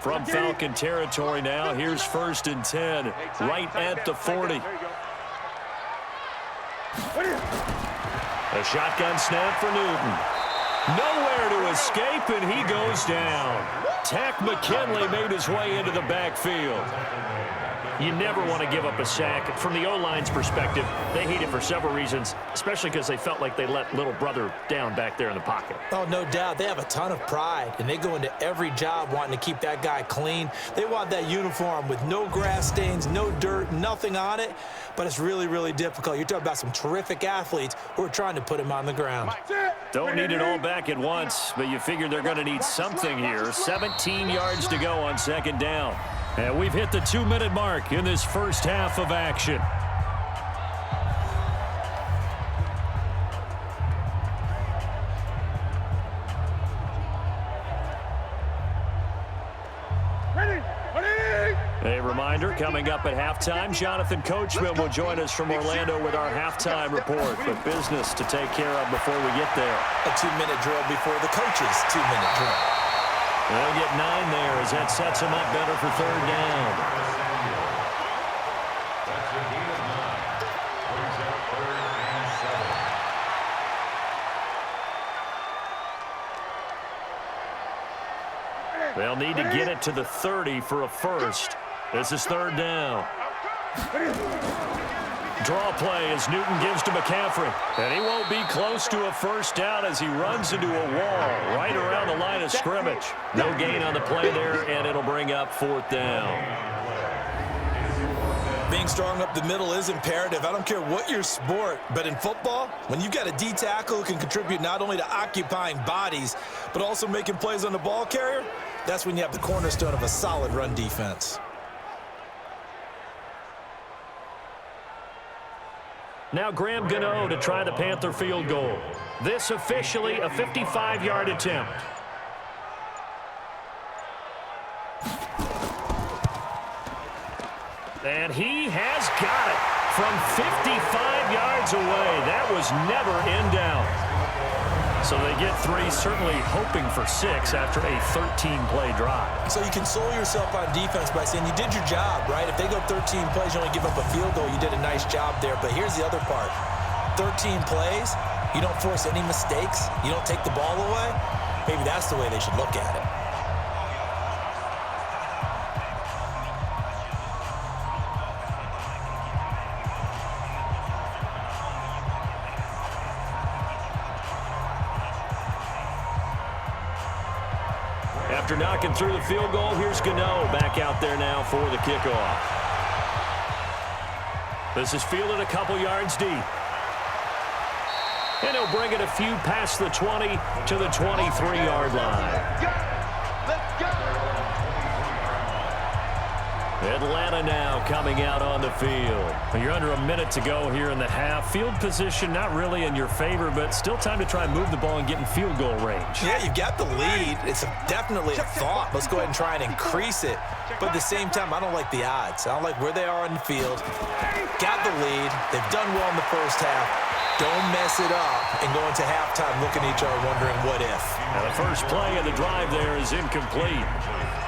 [SPEAKER 2] From Falcon territory now, here's 1st and 10, right at the 40. A shotgun snap for Newton. Nowhere to escape, and he goes down. Tack McKinley made his way into the backfield. You never want to give up a sack. From the O-line's perspective, they hate it for several reasons, especially because they felt like they let little brother down back there in the pocket.
[SPEAKER 3] Oh, no doubt. They have a ton of pride, and they go into every job wanting to keep that guy clean. They want that uniform with no grass stains, no dirt, nothing on it, but it's really, really difficult. You're talking about some terrific athletes who are trying to put him on the ground.
[SPEAKER 2] Don't need it all back at once, but you figure they're going to need something here. 17 yards to go on second down. And we've hit the 2-minute mark in this first half of action. A reminder, coming up at halftime, Jonathan Coachman will join us from Orlando with our halftime report. But business to take care of before we get there.
[SPEAKER 3] A 2-minute drill before the coach's 2-minute drill.
[SPEAKER 2] They'll get 9 there as that sets them up better for third down.
[SPEAKER 5] That's a gain of 9. Brings up 3rd and 7.
[SPEAKER 2] They'll need to get it to the 30 for a first. This is third down. Draw play as Newton gives to McCaffrey. And he won't be close to a first down as he runs into a wall right around the line of scrimmage. No gain on the play there, and it'll bring up fourth down.
[SPEAKER 3] Being strong up the middle is imperative. I don't care what your sport, but in football, when you've got a D tackle who can contribute not only to occupying bodies, but also making plays on the ball carrier, that's when you have the cornerstone of a solid run defense.
[SPEAKER 2] Now Graham Gano to try the Panther field goal. This officially a 55-yard attempt. And he has got it from 55 yards away. That was never in doubt. So they get 3, certainly hoping for 6 after a 13-play drive.
[SPEAKER 3] So you console yourself on defense by saying you did your job, right? If they go 13 plays, you only give up a field goal, you did a nice job there. But here's the other part. 13 plays, you don't force any mistakes, you don't take the ball away. Maybe that's the way they should look at it.
[SPEAKER 2] After knocking through the field goal, here's Gano back out there now for the kickoff. This is fielded a couple yards deep. And he'll bring it a few past the 20 to the 23-yard line. Atlanta now coming out on the field. You're under a minute to go here in the half. Field position not really in your favor, but still time to try and move the ball and get in field goal range.
[SPEAKER 3] Yeah, you've got the lead. It's definitely a thought. Let's go ahead and try and increase it. But at the same time, I don't like the odds. I don't like where they are on the field. Got the lead. They've done well in the first half. Don't mess it up and go into halftime looking at each other wondering what if.
[SPEAKER 2] Now the first play of the drive there is incomplete.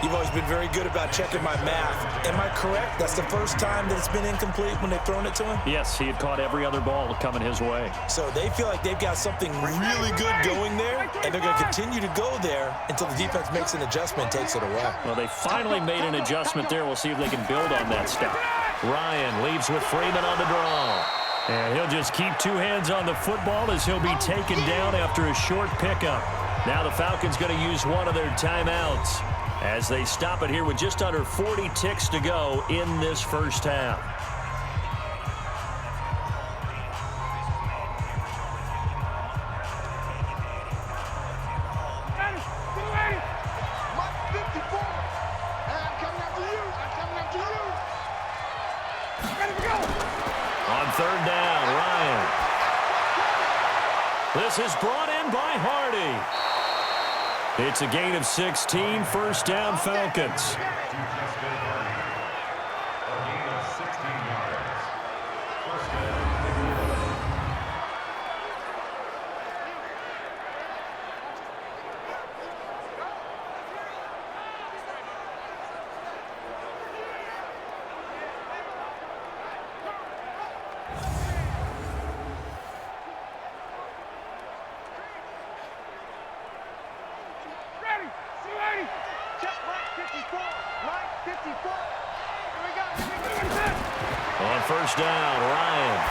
[SPEAKER 3] You've always been very good about checking my math. Am I correct? That's the first time that it's been incomplete when they've thrown it to him?
[SPEAKER 2] Yes, he had caught every other ball coming his way.
[SPEAKER 3] So they feel like they've got something really good going there, and they're going to continue to go there until the defense makes an adjustment and takes it away.
[SPEAKER 2] Well, they finally made an adjustment there. We'll see if they can build on that stop. Ryan leaves with Freeman on the draw. And he'll just keep 2 hands on the football as he'll be taken down after a short pickup. Now the Falcons going to use one of their timeouts as they stop it here with just under 40 ticks to go in this first half. On third down, Ryan. This is brought in by Hardy. It's a gain of 16, first down Falcons.
[SPEAKER 4] Check right 54, right 54.
[SPEAKER 2] first down. Ryan.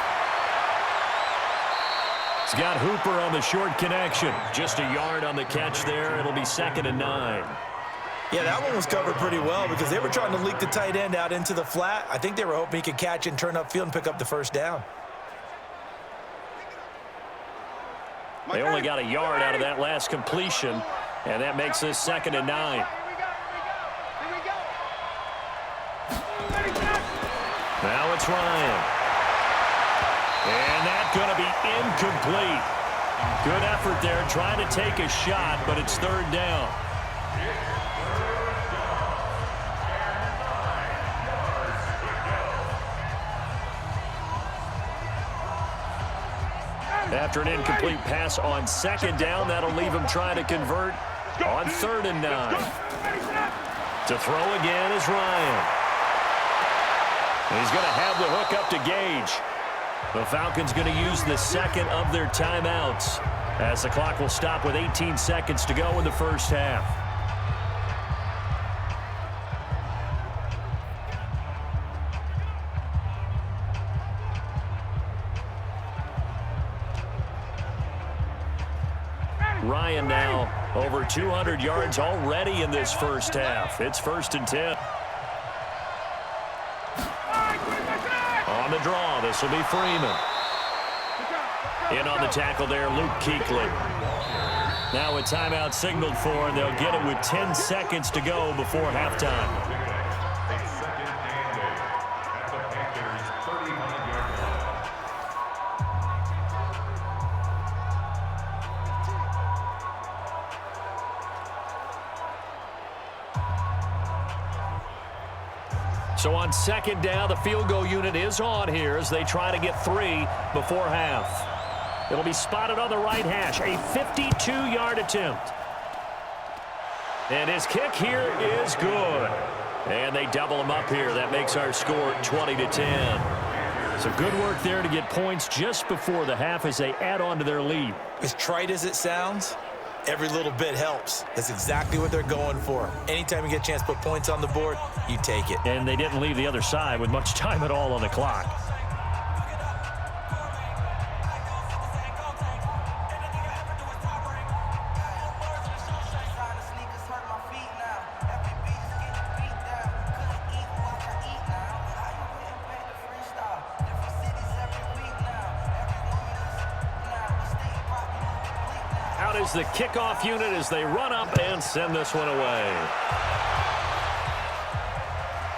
[SPEAKER 2] He's got Hooper on the short connection. Just a yard on the catch there. It'll be 2nd and 9.
[SPEAKER 3] Yeah, that one was covered pretty well because they were trying to leak the tight end out into the flat. I think they were hoping he could catch it and turn upfield and pick up the first down.
[SPEAKER 2] They only got a yard out of that last completion, and that makes this 2nd and 9. Now it's Ryan. And that's going to be incomplete. Good effort there trying to take a shot, but it's 3rd down. After an incomplete pass on 2nd down, that'll leave him trying to convert on 3rd and 9. To throw again is Ryan. He's going to have the hook up to Gage. The Falcons going to use the 2nd of their timeouts as the clock will stop with 18 seconds to go in the first half. Ryan now over 200 yards already in this first half. It's 1st and 10. On the draw, this will be Freeman. In on the tackle there, Luke Kuechly. Now a timeout signaled for, and they'll get it with 10 seconds to go before halftime.
[SPEAKER 5] A 2nd and 8 at the Panthers' 39-yard line.
[SPEAKER 2] So on 2nd down, the field goal unit is on here as they try to get 3 before half. It'll be spotted on the right hash, a 52-yard attempt. And his kick here is good. And they double him up here. That makes our score 20-10. So good work there to get points just before the half as they add on to their lead.
[SPEAKER 3] As trite as it sounds, every little bit helps. That's exactly what they're going for. Anytime you get a chance to put points on the board, you take it.
[SPEAKER 2] And they didn't leave the other side with much time at all on the clock. Is the kickoff unit as they run up and send this one away.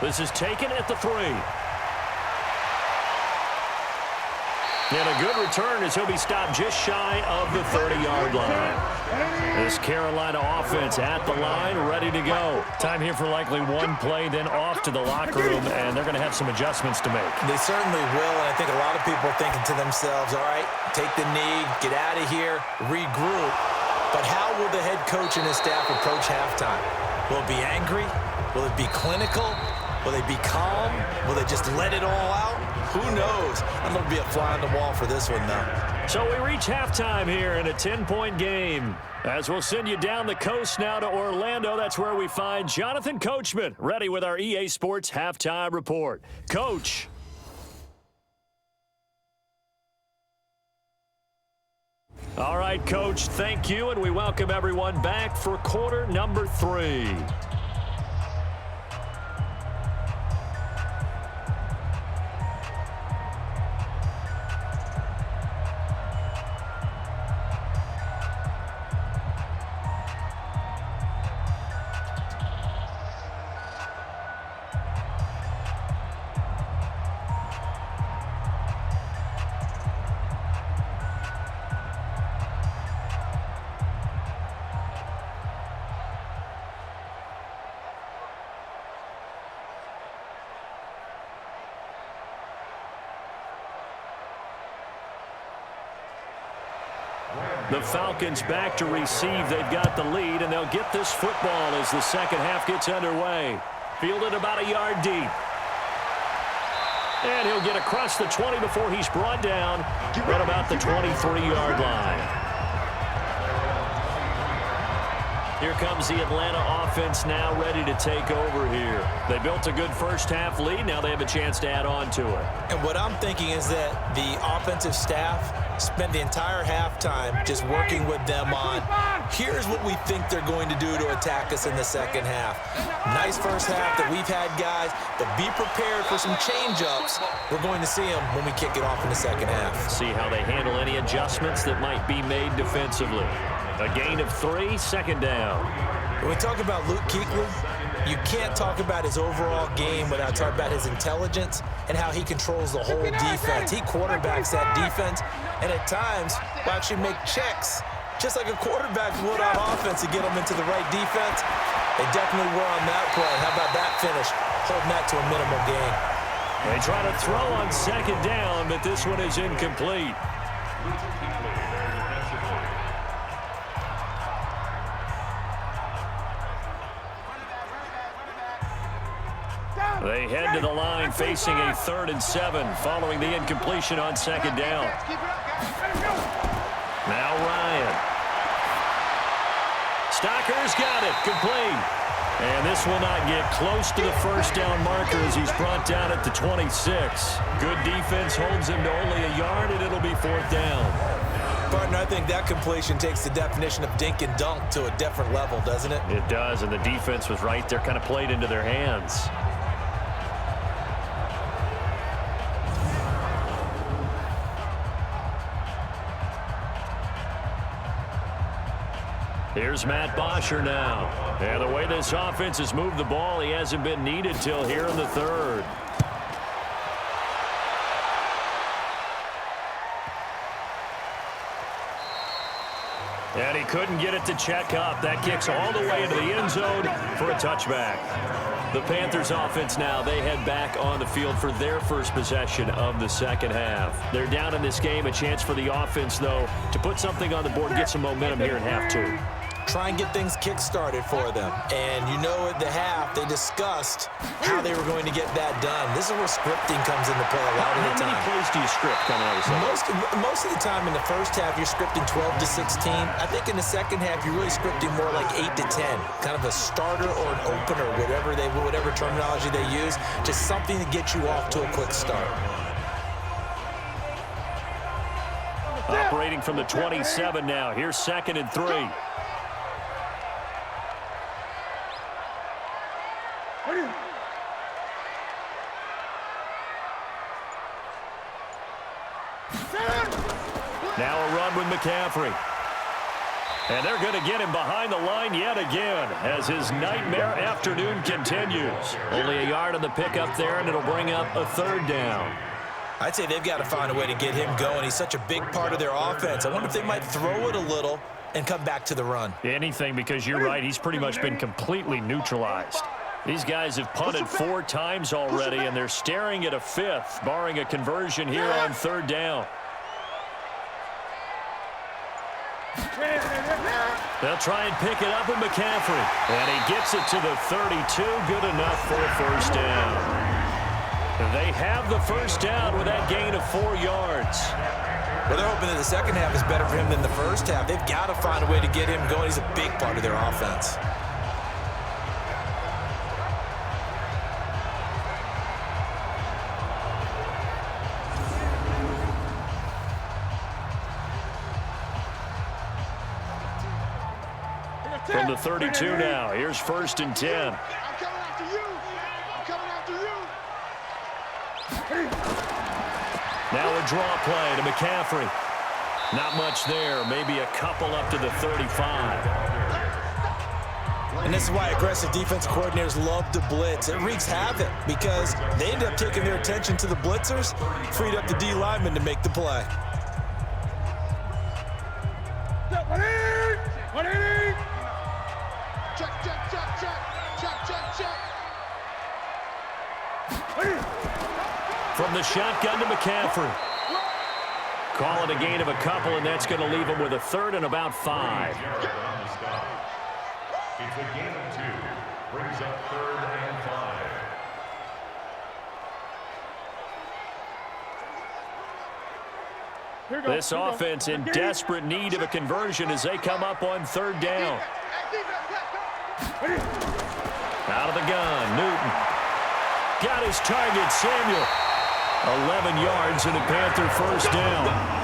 [SPEAKER 2] This is taken at the 3. And a good return as he'll be stopped just shy of the 30-yard line. This Carolina offense at the line, ready to go. Time here for likely one play, then off to the locker room, and they're going to have some adjustments to make.
[SPEAKER 3] They certainly will, and I think a lot of people are thinking to themselves, all right, take the knee, get out of here, regroup. But how will the head coach and his staff approach halftime? Will it be angry? Will it be clinical? Will they be calm? Will they just let it all out? Who knows? I'd love to be a fly on the wall for this one, though.
[SPEAKER 2] So we reach halftime here in a 10-point game. As we'll send you down the coast now to Orlando, that's where we find Jonathan Coachman, ready with our EA Sports Halftime Report. Coach. All right, Coach, thank you, and we welcome everyone back for quarter number 3. The Falcons back to receive. They've got the lead, and they'll get this football as the second half gets underway. Fielded about a yard deep. And he'll get across the 20 before he's brought down at about the 23-yard line. Here comes the Atlanta offense now ready to take over here. They built a good first-half lead. Now they have a chance to add on to it.
[SPEAKER 3] And what I'm thinking is that the offensive staff spent the entire halftime just working with them on, here's what we think they're going to do to attack us in the second half. Nice first half that we've had, guys, but be prepared for some change-ups. We're going to see them when we kick it off in the second half.
[SPEAKER 2] See how they handle any adjustments that might be made defensively. A gain of 3, second down.
[SPEAKER 3] When we talk about Luke Kuechly, you can't talk about his overall game without talking about his intelligence and how he controls the whole defense. He quarterbacks that defense, and at times will actually make checks, just like a quarterback would on offense to get them into the right defense. They definitely were on that play. How about that finish? Holding that to a minimal gain.
[SPEAKER 2] They try to throw on second down, but this one is incomplete. They head to the line facing a 3rd and 7 following the incompletion on second down. Now Ryan. Stocker's got it. Complete. And this will not get close to the first down marker as he's brought down at the 26. Good defense holds him to only a yard, and it'll be 4th down.
[SPEAKER 3] Partner, I think that completion takes the definition of dink and dunk to a different level, doesn't it?
[SPEAKER 2] It does, and the defense was right there, kind of played into their hands. Here's Matt Bosher now. And the way this offense has moved the ball, he hasn't been needed till here in the 3rd. And he couldn't get it to check up. That kicks all the way into the end zone for a touchback. The Panthers offense now, they head back on the field for their first possession of the second half. They're down in this game. A chance for the offense, though, to put something on the board and get some momentum here in half 2.
[SPEAKER 3] Try and get things kick-started for them. And you know at the half, they discussed how they were going to get that done. This is where scripting comes into play a lot of the time.
[SPEAKER 2] How many plays do you script coming out of the
[SPEAKER 3] Most of the time in the first half, you're scripting 12 to 16. I think in the second half, you're really scripting more like 8 to 10. Kind of a starter or an opener, whatever terminology they use. Just something to get you off to a quick start.
[SPEAKER 2] Operating from the 27 now. Here's 2nd and 3. Now a run with McCaffrey. And they're going to get him behind the line yet again as his nightmare afternoon continues. Only a yard on the pickup there, and it'll bring up a 3rd down.
[SPEAKER 3] I'd say they've got to find a way to get him going. He's such a big part of their offense. I wonder if they might throw it a little and come back to the run.
[SPEAKER 2] Anything, because you're right. He's pretty much been completely neutralized. These guys have punted 4 times already, and they're staring at a 5th, barring a conversion here on 3rd down. They'll try and pick it up with McCaffrey. And he gets it to the 32. Good enough for a 1st down. They have the 1st down with that gain of 4 yards.
[SPEAKER 3] Well, they're hoping that the second half is better for him than the first half. They've got to find a way to get him going. He's a big part of their offense.
[SPEAKER 2] From the 32 now, here's 1st and 10.
[SPEAKER 4] I'm coming after you. I'm coming after you.
[SPEAKER 2] Now a draw play to McCaffrey. Not much there, maybe a couple up to the 35.
[SPEAKER 3] And this is why aggressive defensive coordinators love to blitz. It wreaks havoc because they end up taking their attention to the blitzers, freed up the D lineman to make the play.
[SPEAKER 4] Check, check, check, check. Check, check, check.
[SPEAKER 2] From the shotgun to McCaffrey. Call it a gain of a couple, and that's going to leave him with a 3rd and about 5.
[SPEAKER 5] It's a gain of 2. Brings up 3rd and 5.
[SPEAKER 2] This offense in desperate need of a conversion as they come up on 3rd down. Out of the gun, Newton. Got his target, Samuel. 11 yards and a Panther first down.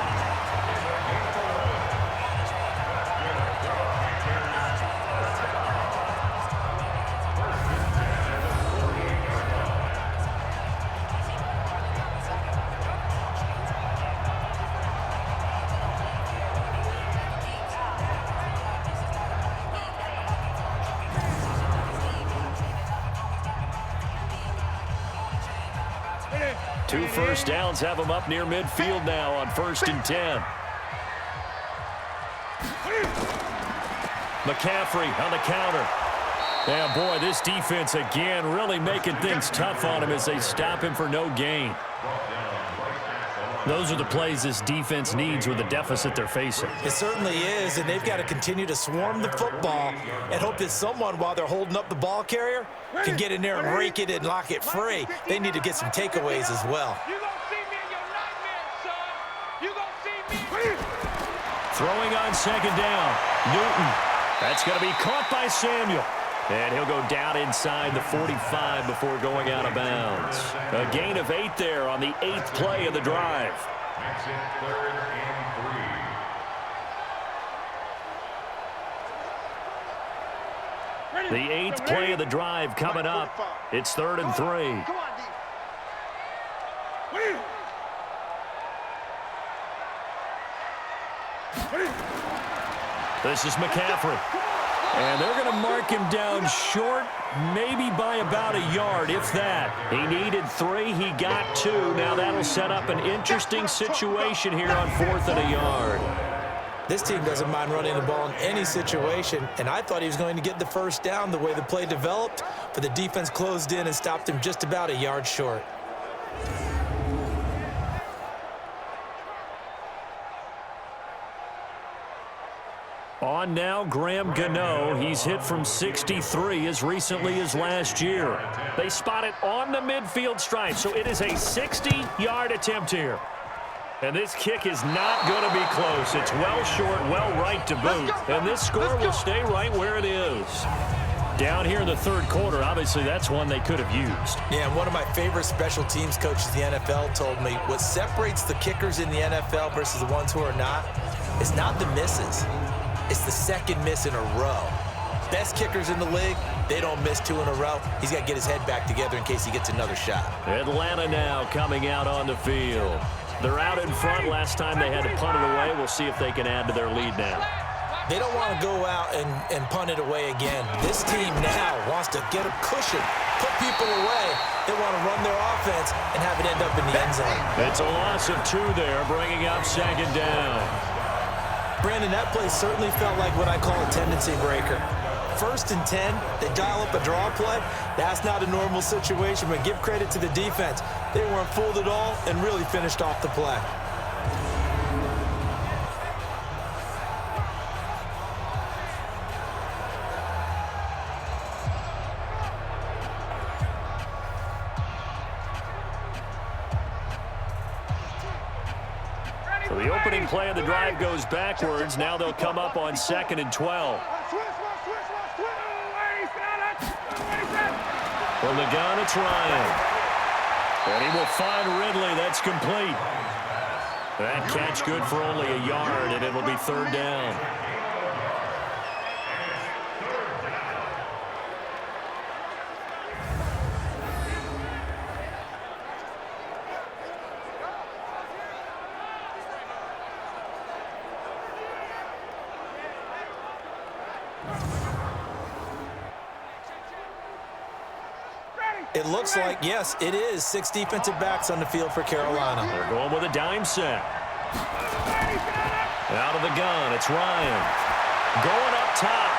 [SPEAKER 2] Two first downs have them up near midfield now on 1st and 10. McCaffrey on the counter. Yeah, boy, this defense again really making things tough on him as they stop him for no gain. Those are the plays this defense needs with the deficit they're facing.
[SPEAKER 3] It certainly is, and they've got to continue to swarm the football and hope that someone, while they're holding up the ball carrier, can get in there and rake it and lock it free. They need to get some takeaways as well.
[SPEAKER 4] You gonna see me in your nightmares, son. You gonna see me.
[SPEAKER 2] Throwing on 2nd down. Newton. That's going to be caught by Samuel. And he'll go down inside the 45 before going out of bounds. A gain of 8 there on the 8th play of the drive.
[SPEAKER 5] Makes it 3rd and 3.
[SPEAKER 2] The 8th play of the drive coming up. It's 3rd and 3.
[SPEAKER 4] Come on, D.
[SPEAKER 2] This is McCaffrey. And they're going to mark him down short, maybe by about a yard, if that. He needed 3. He got 2. Now that'll set up an interesting situation here on 4th and a yard.
[SPEAKER 3] This team doesn't mind running the ball in any situation, and I thought he was going to get the first down the way the play developed, but the defense closed in and stopped him just about a yard short.
[SPEAKER 2] On now, Graham Gano. He's hit from 63 as recently as last year. They spot it on the midfield stripe, so it is a 60-yard attempt here. And this kick is not going to be close. It's well short, well right to boot. And this score will stay right where it is. Down here in the 3rd quarter, obviously that's one they could have used.
[SPEAKER 3] Yeah, one of my favorite special teams coaches in the NFL told me what separates the kickers in the NFL versus the ones who are not is not the misses. It's the 2nd miss in a row. Best kickers in the league, they don't miss 2 in a row. He's got to get his head back together in case he gets another shot.
[SPEAKER 2] Atlanta now coming out on the field. They're out in front. Last time they had to punt it away. We'll see if they can add to their lead now.
[SPEAKER 3] They don't want to go out and punt it away again. This team now wants to get a cushion, put people away. They want to run their offense and have it end up in the end zone.
[SPEAKER 2] It's a loss of 2 there, bringing up 2nd down.
[SPEAKER 3] Brandon, that play certainly felt like what I call a tendency breaker. 1st and 10, they dial up a draw play. That's not a normal situation, but give credit to the defense. They weren't fooled at all and really finished off the play.
[SPEAKER 2] So the opening play of the drive goes backwards. Now they'll come up on 2nd and 12. From the gun, it's Ryan. And he will find Ridley. That's complete. That catch good for only a yard, and it'll be 3rd down.
[SPEAKER 3] It looks like, yes, it is 6 defensive backs on the field for Carolina.
[SPEAKER 2] They're going with a dime set. Out of the gun, it's Ryan. Going up top.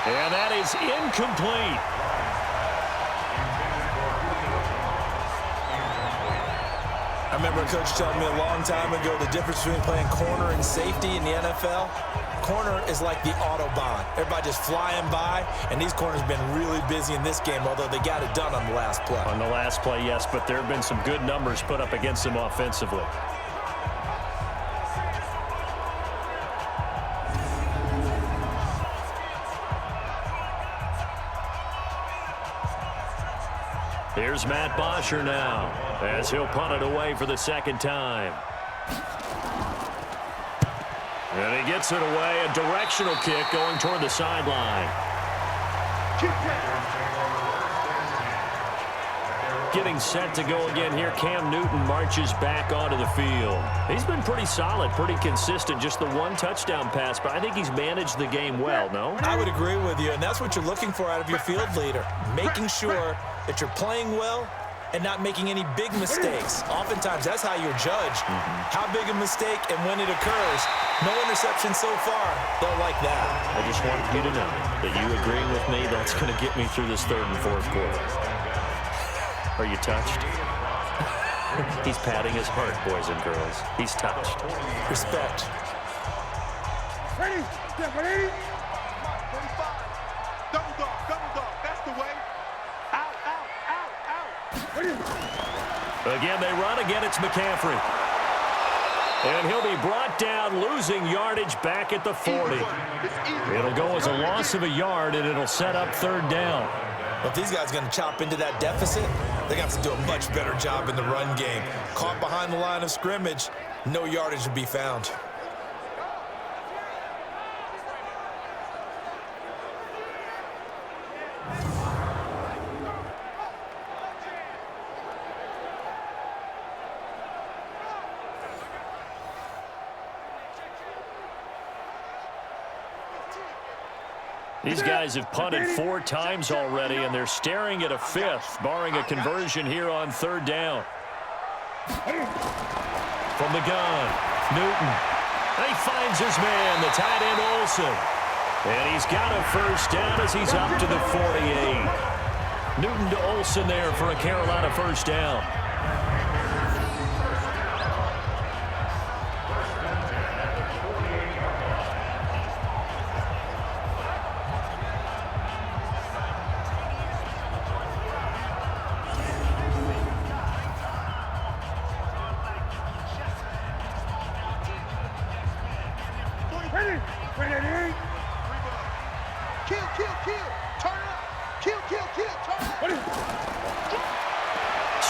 [SPEAKER 2] And that is incomplete.
[SPEAKER 3] I remember a coach telling me a long time ago the difference between playing corner and safety in the NFL. Corner is like the Autobahn. Everybody just flying by, and these corners have been really busy in this game, although they got it done on the last play.
[SPEAKER 2] On the last play, yes, but there have been some good numbers put up against them offensively. Here's Matt Bosher now as he'll punt it away for the second time. And he gets it away, a directional kick going toward the sideline. Getting set to go again here, Cam Newton marches back onto the field. He's been pretty solid, pretty consistent, just the one touchdown pass, but I think he's managed the game well, no?
[SPEAKER 3] I would agree with you, and that's what you're looking for out of your field leader, making sure that you're playing well and not making any big mistakes. Oftentimes, that's how you're judged. How big a mistake and when it occurs. No interception so far. They'll like that.
[SPEAKER 2] I just want you to know that you agreeing with me, that's going to get me through this third and fourth quarter. Are you touched? He's patting his heart, boys and girls. He's touched.
[SPEAKER 3] Respect.
[SPEAKER 4] Ready? Step ready. 45. Double dog. That's the way. Out.
[SPEAKER 2] Again, they run. Again, it's McCaffrey. And he'll be brought down, losing yardage back at the 40. It'll go as a loss of a yard, and it'll set up third down.
[SPEAKER 3] Well, if these guys are going to chop into that deficit, they're going to have to do a much better job in the run game. Caught behind the line of scrimmage, no yardage to be found.
[SPEAKER 2] These guys have punted 4 times already, and they're staring at a 5th, barring a conversion here on third down. From the gun, Newton. And he finds his man, the tight end Olsen. And he's got a first down as he's up to the 48. Newton to Olsen there for a Carolina first down.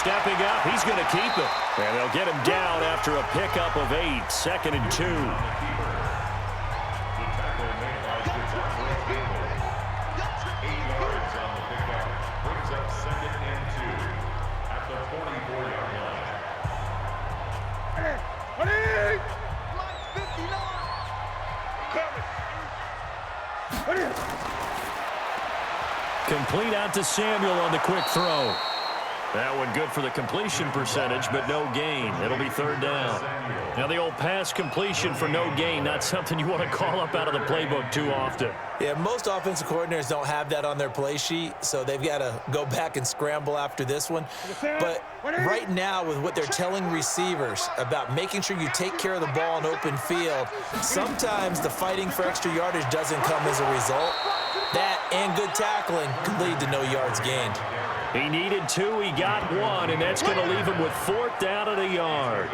[SPEAKER 2] Stepping up, he's going to keep it. And they'll get him down after a pickup of 8, 2nd and 2. Complete out to Samuel on the quick throw. That one good for the completion percentage, but no gain. It'll be third down. Now the old pass completion for no gain, not something you want to call up out of the playbook too often.
[SPEAKER 3] Yeah, most offensive coordinators don't have that on their play sheet, so they've got to go back and scramble after this one. But right now, with what they're telling receivers about making sure you take care of the ball in open field, sometimes the fighting for extra yardage doesn't come as a result. That and good tackling can lead to no yards gained.
[SPEAKER 2] He needed 2, he got 1, and that's going to leave him with 4th down at a yard.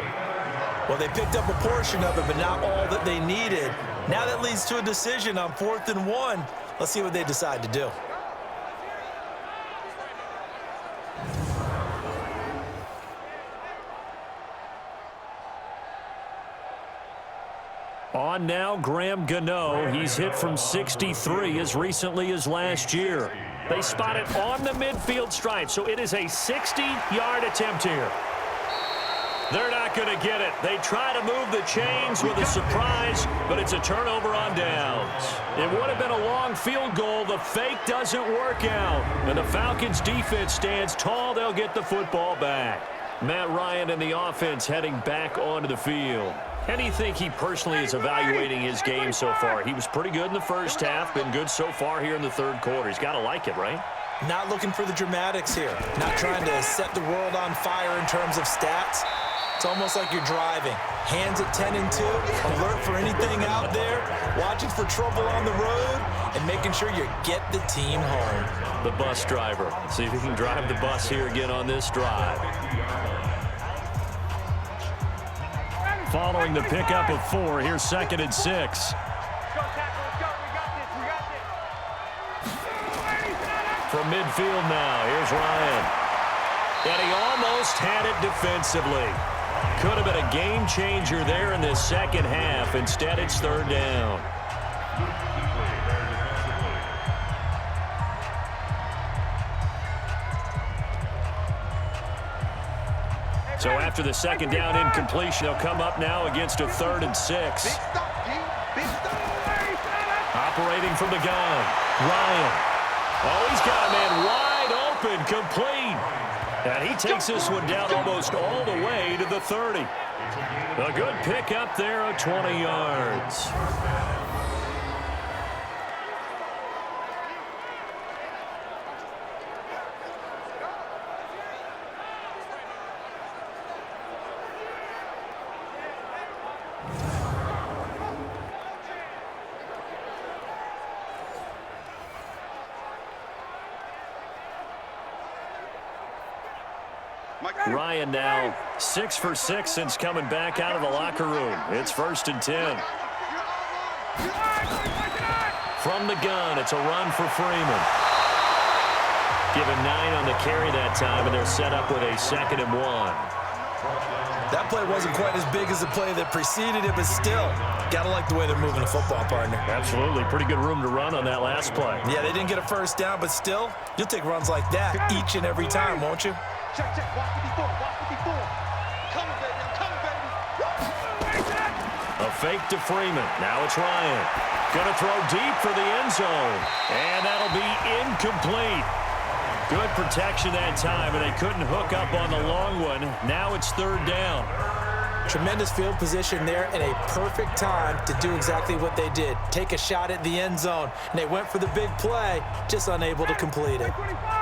[SPEAKER 3] Well, they picked up a portion of it, but not all that they needed. Now that leads to a decision on 4th and 1. Let's see what they decide to do.
[SPEAKER 2] On now, Graham Gano. He's hit from 63 as recently as last year. They spot it on the midfield stripe, so it is a 60-yard attempt here. They're not going to get it. They try to move the chains with a surprise, but it's a turnover on downs. It would have been a long field goal. The fake doesn't work out, and the Falcons' defense stands tall. They'll get the football back. Matt Ryan and the offense heading back onto the field. How do you think he personally is evaluating his game so far? He was pretty good in the first half, been good so far here in the third quarter. He's got to like it, right?
[SPEAKER 3] Not looking for the dramatics here. Not trying to set the world on fire in terms of stats. It's almost like you're driving. Hands at 10 and 2, alert for anything out there, watching for trouble on the road, and making sure you get the team home.
[SPEAKER 2] The bus driver. See if he can drive the bus here again on this drive. Following the pickup of 4, here's 2nd and 6. From midfield now, here's Ryan. And he almost had it defensively. Could have been a game changer there in this second half. Instead, it's third down. So after the second down incompletion, they'll come up now against a 3rd and 6. Operating from the gun, Ryan. Oh, he's got a man wide open, complete. And he takes this one down almost all the way to the 30. A good pick up there of 20 yards. Ryan now 6 for 6 since coming back out of the locker room. It's 1st and 10. From the gun, it's a run for Freeman. Given 9 on the carry that time, and they're set up with a 2nd and 1.
[SPEAKER 3] That play wasn't quite as big as the play that preceded it, but still, got to like the way they're moving the football, partner.
[SPEAKER 2] Absolutely. Pretty good room to run on that last play.
[SPEAKER 3] Yeah, they didn't get a first down, but still, you'll take runs like that each and every time, won't you?
[SPEAKER 4] Check, watch 54, watch 54. Come on, baby,
[SPEAKER 2] A fake to Freeman. Now it's Ryan. Gonna throw deep for the end zone. And that'll be incomplete. Good protection that time, and they couldn't hook up on the long one. Now it's 3rd down.
[SPEAKER 3] Tremendous field position there and a perfect time to do exactly what they did. Take a shot at the end zone. And they went for the big play, just unable to complete it.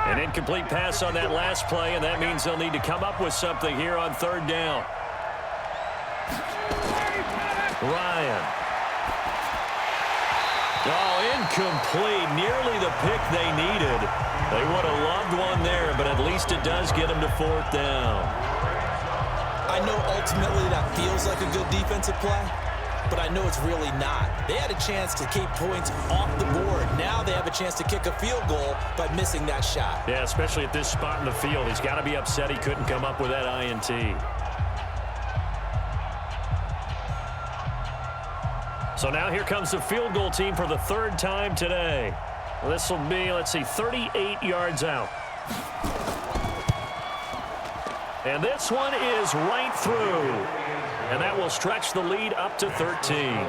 [SPEAKER 2] An incomplete pass on that last play, and that means they'll need to come up with something here on 3rd down. Ryan. Oh, incomplete. Nearly the pick they needed. They would have loved one there, but at least it does get them to 4th down.
[SPEAKER 3] I know ultimately that feels like a good defensive play, but I know it's really not. They had a chance to keep points off the board. Now they have a chance to kick a field goal by missing that shot.
[SPEAKER 2] Yeah, especially at this spot in the field. He's got to be upset he couldn't come up with that INT. So now here comes the field goal team for the 3rd time today. This will be, let's see, 38 yards out. And this one is right through. And that will stretch the lead up to 13.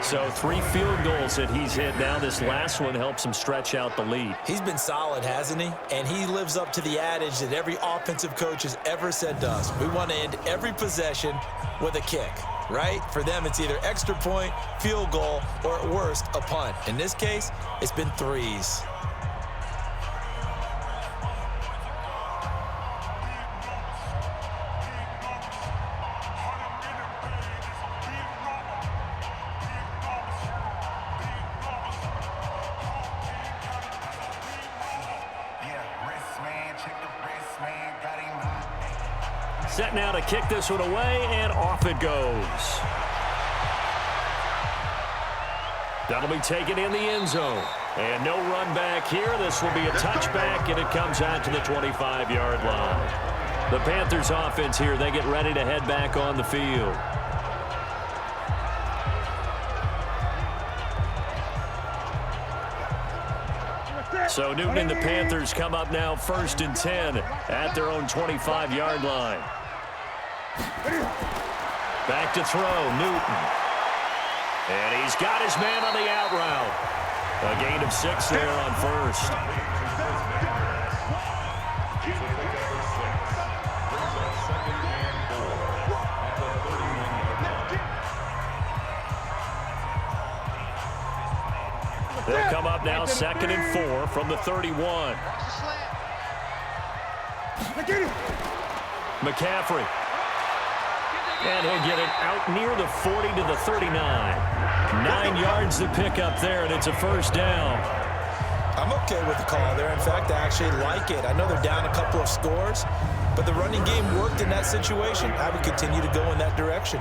[SPEAKER 2] So 3 field goals that he's hit now. This last one helps him stretch out the lead.
[SPEAKER 3] He's been solid, hasn't he? And he lives up to the adage that every offensive coach has ever said to us. We want to end every possession with a kick, right? For them, it's either extra point, field goal, or at worst, a punt. In this case, it's been 3s.
[SPEAKER 2] Set now to kick this one away, and off it goes. That'll be taken in the end zone. And no run back here. This will be a touchback, and it comes out to the 25-yard line. The Panthers offense here, they get ready to head back on the field. So Newton and the Panthers come up now 1st and 10 at their own 25-yard line. Back to throw, Newton. And he's got his man on the out route. A gain of 6 there on 1st. They'll come up now 2nd and 4 from the 31. McCaffrey. And he'll get it out near the 40 to the 39. 9 yards to pick up there, and it's a 1st down.
[SPEAKER 3] I'm okay with the call there. In fact, I actually like it. I know they're down a couple of scores, but the running game worked in that situation. I would continue to go in that direction.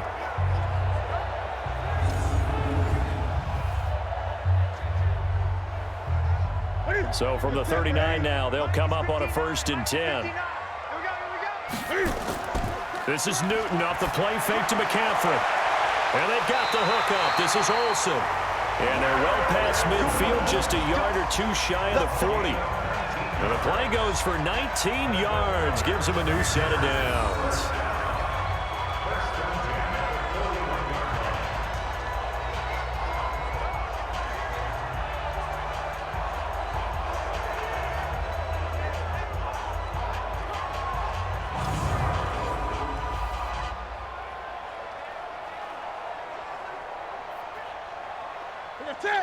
[SPEAKER 2] So from the 39 now, they'll come up on a 1st and 10. This is Newton off the play fake to McCaffrey. And they've got the hook up. This is Olsen. And they're well past midfield, just a yard or two shy of the 40. And the play goes for 19 yards, gives them a new set of downs.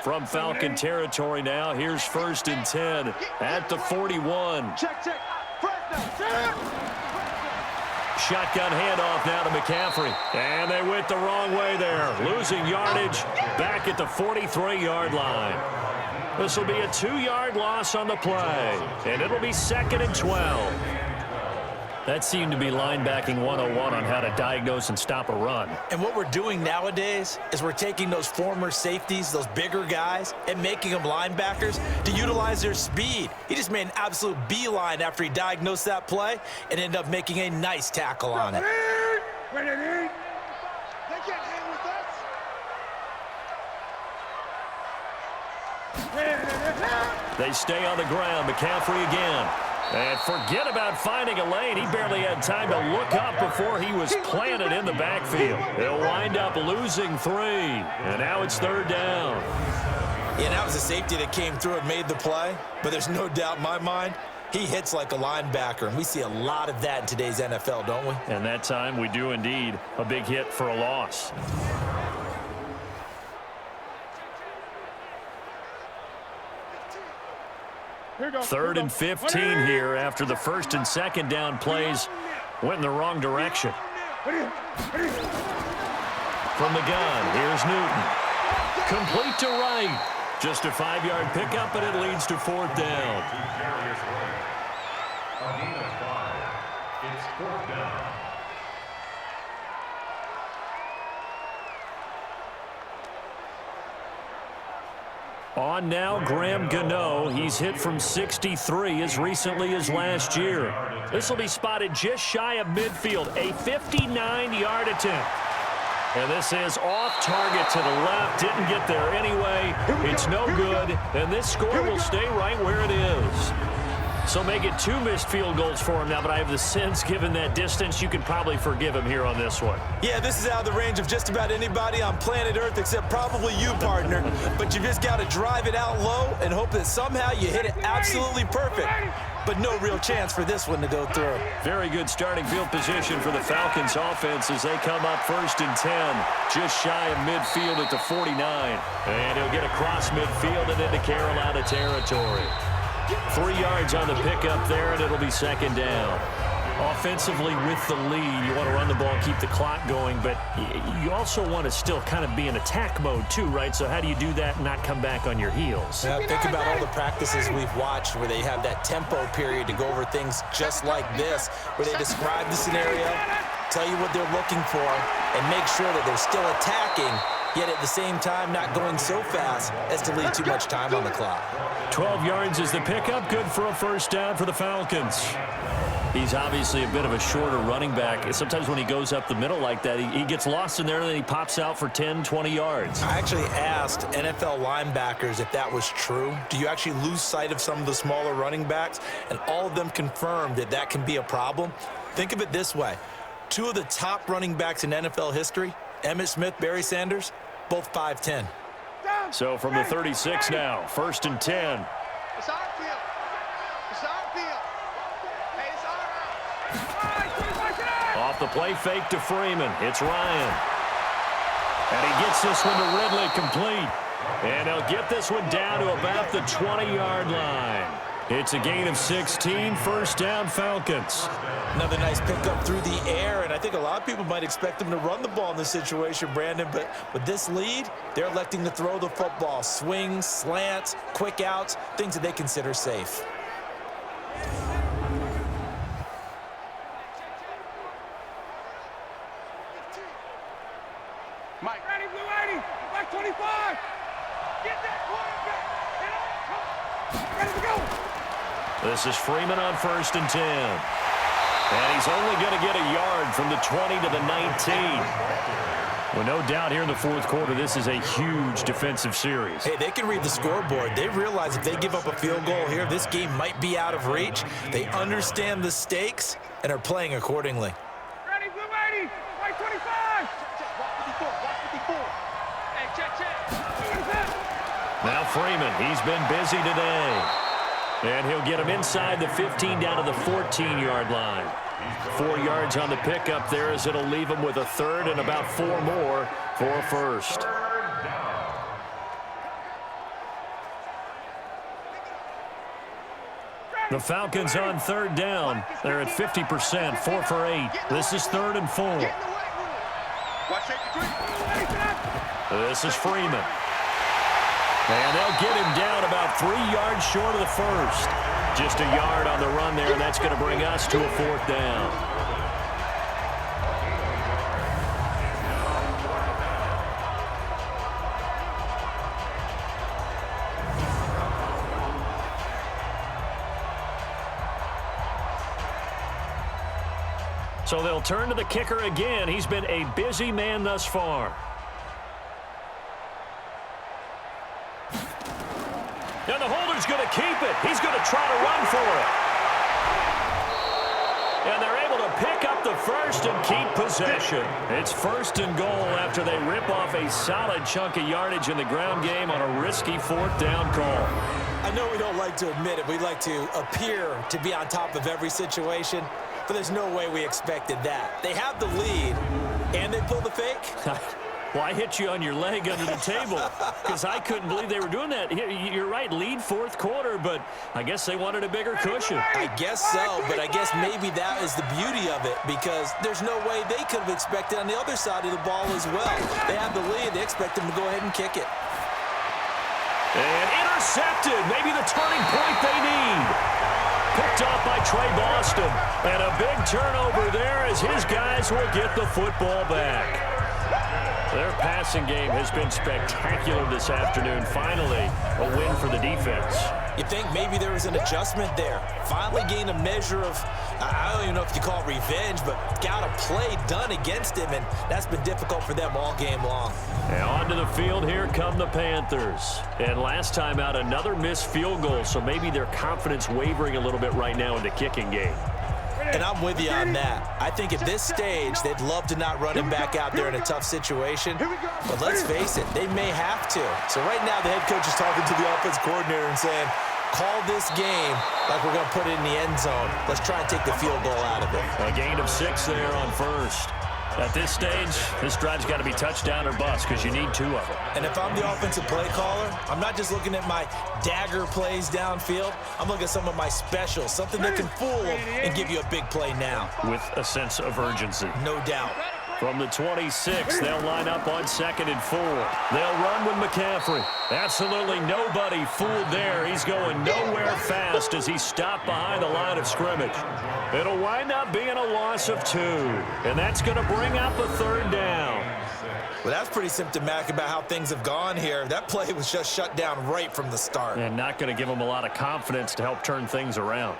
[SPEAKER 2] From Falcon territory now, here's 1st and 10 at the 41.
[SPEAKER 4] Check.
[SPEAKER 2] Shotgun handoff now to McCaffrey. And they went the wrong way there. Losing yardage back at the 43-yard line. This will be a 2-yard loss on the play. And it'll be 2nd and 12. That seemed to be linebacking 101 on how to diagnose and stop a run.
[SPEAKER 3] And what we're doing nowadays is we're taking those former safeties, those bigger guys, and making them linebackers to utilize their speed. He just made an absolute beeline after he diagnosed that play and ended up making a nice tackle on it.
[SPEAKER 4] They can't hang with us.
[SPEAKER 2] They stay on the ground. McCaffrey again. And forget about finding a lane. He barely had time to look up before he was planted in the backfield. They'll wind up losing 3. And now it's 3rd down.
[SPEAKER 3] Yeah, that was a safety that came through and made the play. But there's no doubt in my mind, he hits like a linebacker. And we see a lot of that in today's NFL, don't we?
[SPEAKER 2] And that time we do indeed. A big hit for a loss. Third and 15 here after the 1st and 2nd down plays went in the wrong direction. From the gun, here's Newton. Complete to right. Just a 5-yard pickup, but it leads to 4th down.
[SPEAKER 5] It's 4th down.
[SPEAKER 2] On now, Graham Gano. He's hit from 63 as recently as last year. This will be spotted just shy of midfield, a 59-yard attempt. And this is off target to the left. Didn't get there anyway. It's no good. And this score will stay right where it is. So make it 2 missed field goals for him now, but I have the sense, given that distance, you could probably forgive him here on this one.
[SPEAKER 3] Yeah, this is out of the range of just about anybody on planet Earth except probably you, partner. But you just got to drive it out low and hope that somehow you hit it absolutely perfect. But no real chance for this one to go through.
[SPEAKER 2] Very good starting field position for the Falcons offense as they come up 1st and 10, just shy of midfield at the 49. And he'll get across midfield and into Carolina territory. 3 yards on the pickup there, and it'll be 2nd down. Offensively with the lead, you want to run the ball, keep the clock going, but you also want to still kind of be in attack mode too, right? So how do you do that and not come back on your heels?
[SPEAKER 3] Now, think about all the practices we've watched where they have that tempo period to go over things just like this, where they describe the scenario, tell you what they're looking for, and make sure that they're still attacking, yet at the same time not going so fast as to leave too much time on the clock.
[SPEAKER 2] 12 yards is the pickup, good for a 1st down for the Falcons. He's obviously a bit of a shorter running back. Sometimes when he goes up the middle like that, he gets lost in there and then he pops out for 10, 20 yards.
[SPEAKER 3] I actually asked NFL linebackers if that was true. Do you actually lose sight of some of the smaller running backs? And all of them confirmed that that can be a problem. Think of it this way. 2 of the top running backs in NFL history, Emmitt Smith, Barry Sanders, both 5'10".
[SPEAKER 2] So from the 36 now, 1st and 10.
[SPEAKER 4] It's our field. It's our field. Hey, it's our
[SPEAKER 2] Off the play fake to Freeman. It's Ryan. And he gets this one to Ridley complete. And he'll get this one down to about the 20-yard line. It's a gain of 16, 1st down Falcons.
[SPEAKER 3] Another nice pickup through the air, and I think a lot of people might expect them to run the ball in this situation, Brandon, but with this lead, they're electing to throw the football. Swings, slants, quick outs, things that they consider safe.
[SPEAKER 4] Mike. Ready, blue 80. Mike 25. Get that quarterback. Ready to go.
[SPEAKER 2] This is Freeman on 1st and 10. And He's only going to get a yard from the 20 to the 19. Well, no doubt here in the fourth quarter, this is a huge defensive series.
[SPEAKER 3] Hey, they can read the scoreboard. They realize if they give up a field goal here, this game might be out of reach. They understand the stakes and are playing accordingly.
[SPEAKER 4] Ready, blue 80, white 25. Watch 54. Hey, check.
[SPEAKER 2] Now Freeman, he's been busy today. And he'll get him inside the 15 down to the 14-yard line. 4 yards on the pickup there as it'll leave him with a third and about 4 more for a first. The Falcons on third down. They're at 50%, 4 for 8. This is 3rd and 4. This is Freeman. And they'll get him down about 3 yards short of the first. Just a yard on the run there, and that's going to bring us to a 4th down. So they'll turn to the kicker again. He's been a busy man thus far. And the holder's going to keep it. He's going to try to run for it. And they're able to pick up the first and keep possession. It's 1st and goal after they rip off a solid chunk of yardage in the ground game on a risky 4th down call.
[SPEAKER 3] I know we don't like to admit it. We like to appear to be on top of every situation, but there's no way we expected that. They have the lead, and they pull the fake.
[SPEAKER 2] Well, I hit you on your leg under the table because I couldn't believe they were doing that. You're right, lead 4th quarter, but I guess they wanted a bigger cushion.
[SPEAKER 3] I guess so, but I guess maybe that is the beauty of it because there's no way they could have expected on the other side of the ball as well. They have the lead. They expect them to go ahead and kick it.
[SPEAKER 2] And intercepted. Maybe the turning point they need. Picked off by Trey Boston. And a big turnover there as his guys will get the football back. Their passing game has been spectacular this afternoon. Finally, a win for the defense.
[SPEAKER 3] You think maybe there was an adjustment there. Finally gained a measure of, I don't even know if you call it revenge, but got a play done against him, and that's been difficult for them all game long.
[SPEAKER 2] And onto the field, here come the Panthers. And last time out, another missed field goal, so maybe their confidence wavering a little bit right now in the kicking game.
[SPEAKER 3] And I'm with you on that. I think at this stage, they'd love to not run him back out there in a tough situation. But let's face it, they may have to. So right now, the head coach is talking to the offense coordinator and saying, call this game like we're going to put it in the end zone. Let's try and take the field goal out of it.
[SPEAKER 2] A gain of 6 there on first. At this stage, this drive's got to be touchdown or bust because you need 2 of them.
[SPEAKER 3] And if I'm the offensive play caller, I'm not just looking at my dagger plays downfield. I'm looking at some of my specials, something that can fool them and give you a big play now.
[SPEAKER 2] With a sense of urgency.
[SPEAKER 3] No doubt.
[SPEAKER 2] From the 26, they'll line up on 2nd and 4. They'll run with McCaffrey. Absolutely nobody fooled there. He's going nowhere fast as he's stopped behind the line of scrimmage. It'll wind up being a loss of 2. And that's going to bring up a 3rd down.
[SPEAKER 3] Well, that's pretty symptomatic about how things have gone here. That play was just shut down right from the start.
[SPEAKER 2] And not going to give them a lot of confidence to help turn things around.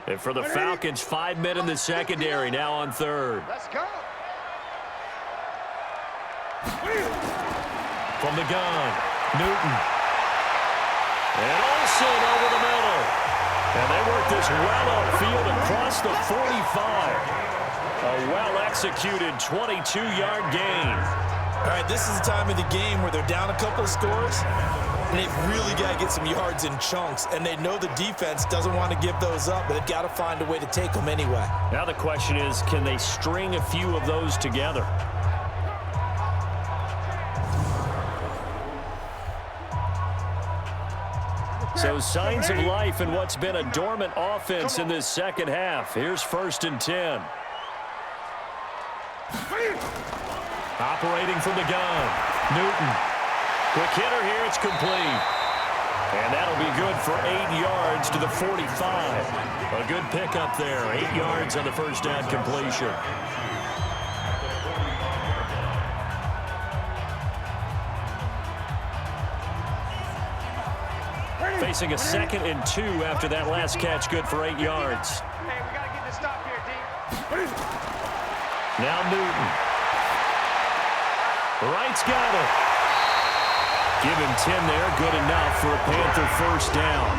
[SPEAKER 2] And for the Falcons, 5 men in the secondary, now on 3rd.
[SPEAKER 4] Let's go.
[SPEAKER 2] From the gun, Newton. And Olsen over the middle. And they work this well upfield across the 45. A well-executed 22-yard gain.
[SPEAKER 3] All right, this is the time of the game where they're down a couple of scores, and they've really got to get some yards in chunks, and they know the defense doesn't want to give those up, but they've got to find a way to take them anyway.
[SPEAKER 2] Now the question is, can they string a few of those together? So signs of life in what's been a dormant offense in this second half. Here's 1st and 10. Operating from the gun, Newton. Quick hitter here, it's complete. And that'll be good for 8 yards to the 45. A good pickup there, 8 yards on the first down completion. facing a 2nd and 2 after that last catch, good for 8 yards.
[SPEAKER 4] Hey, we got to get this stop here, D.
[SPEAKER 2] Now Newton. Wright's got it. Give him 10 there, good enough for a Panther first down.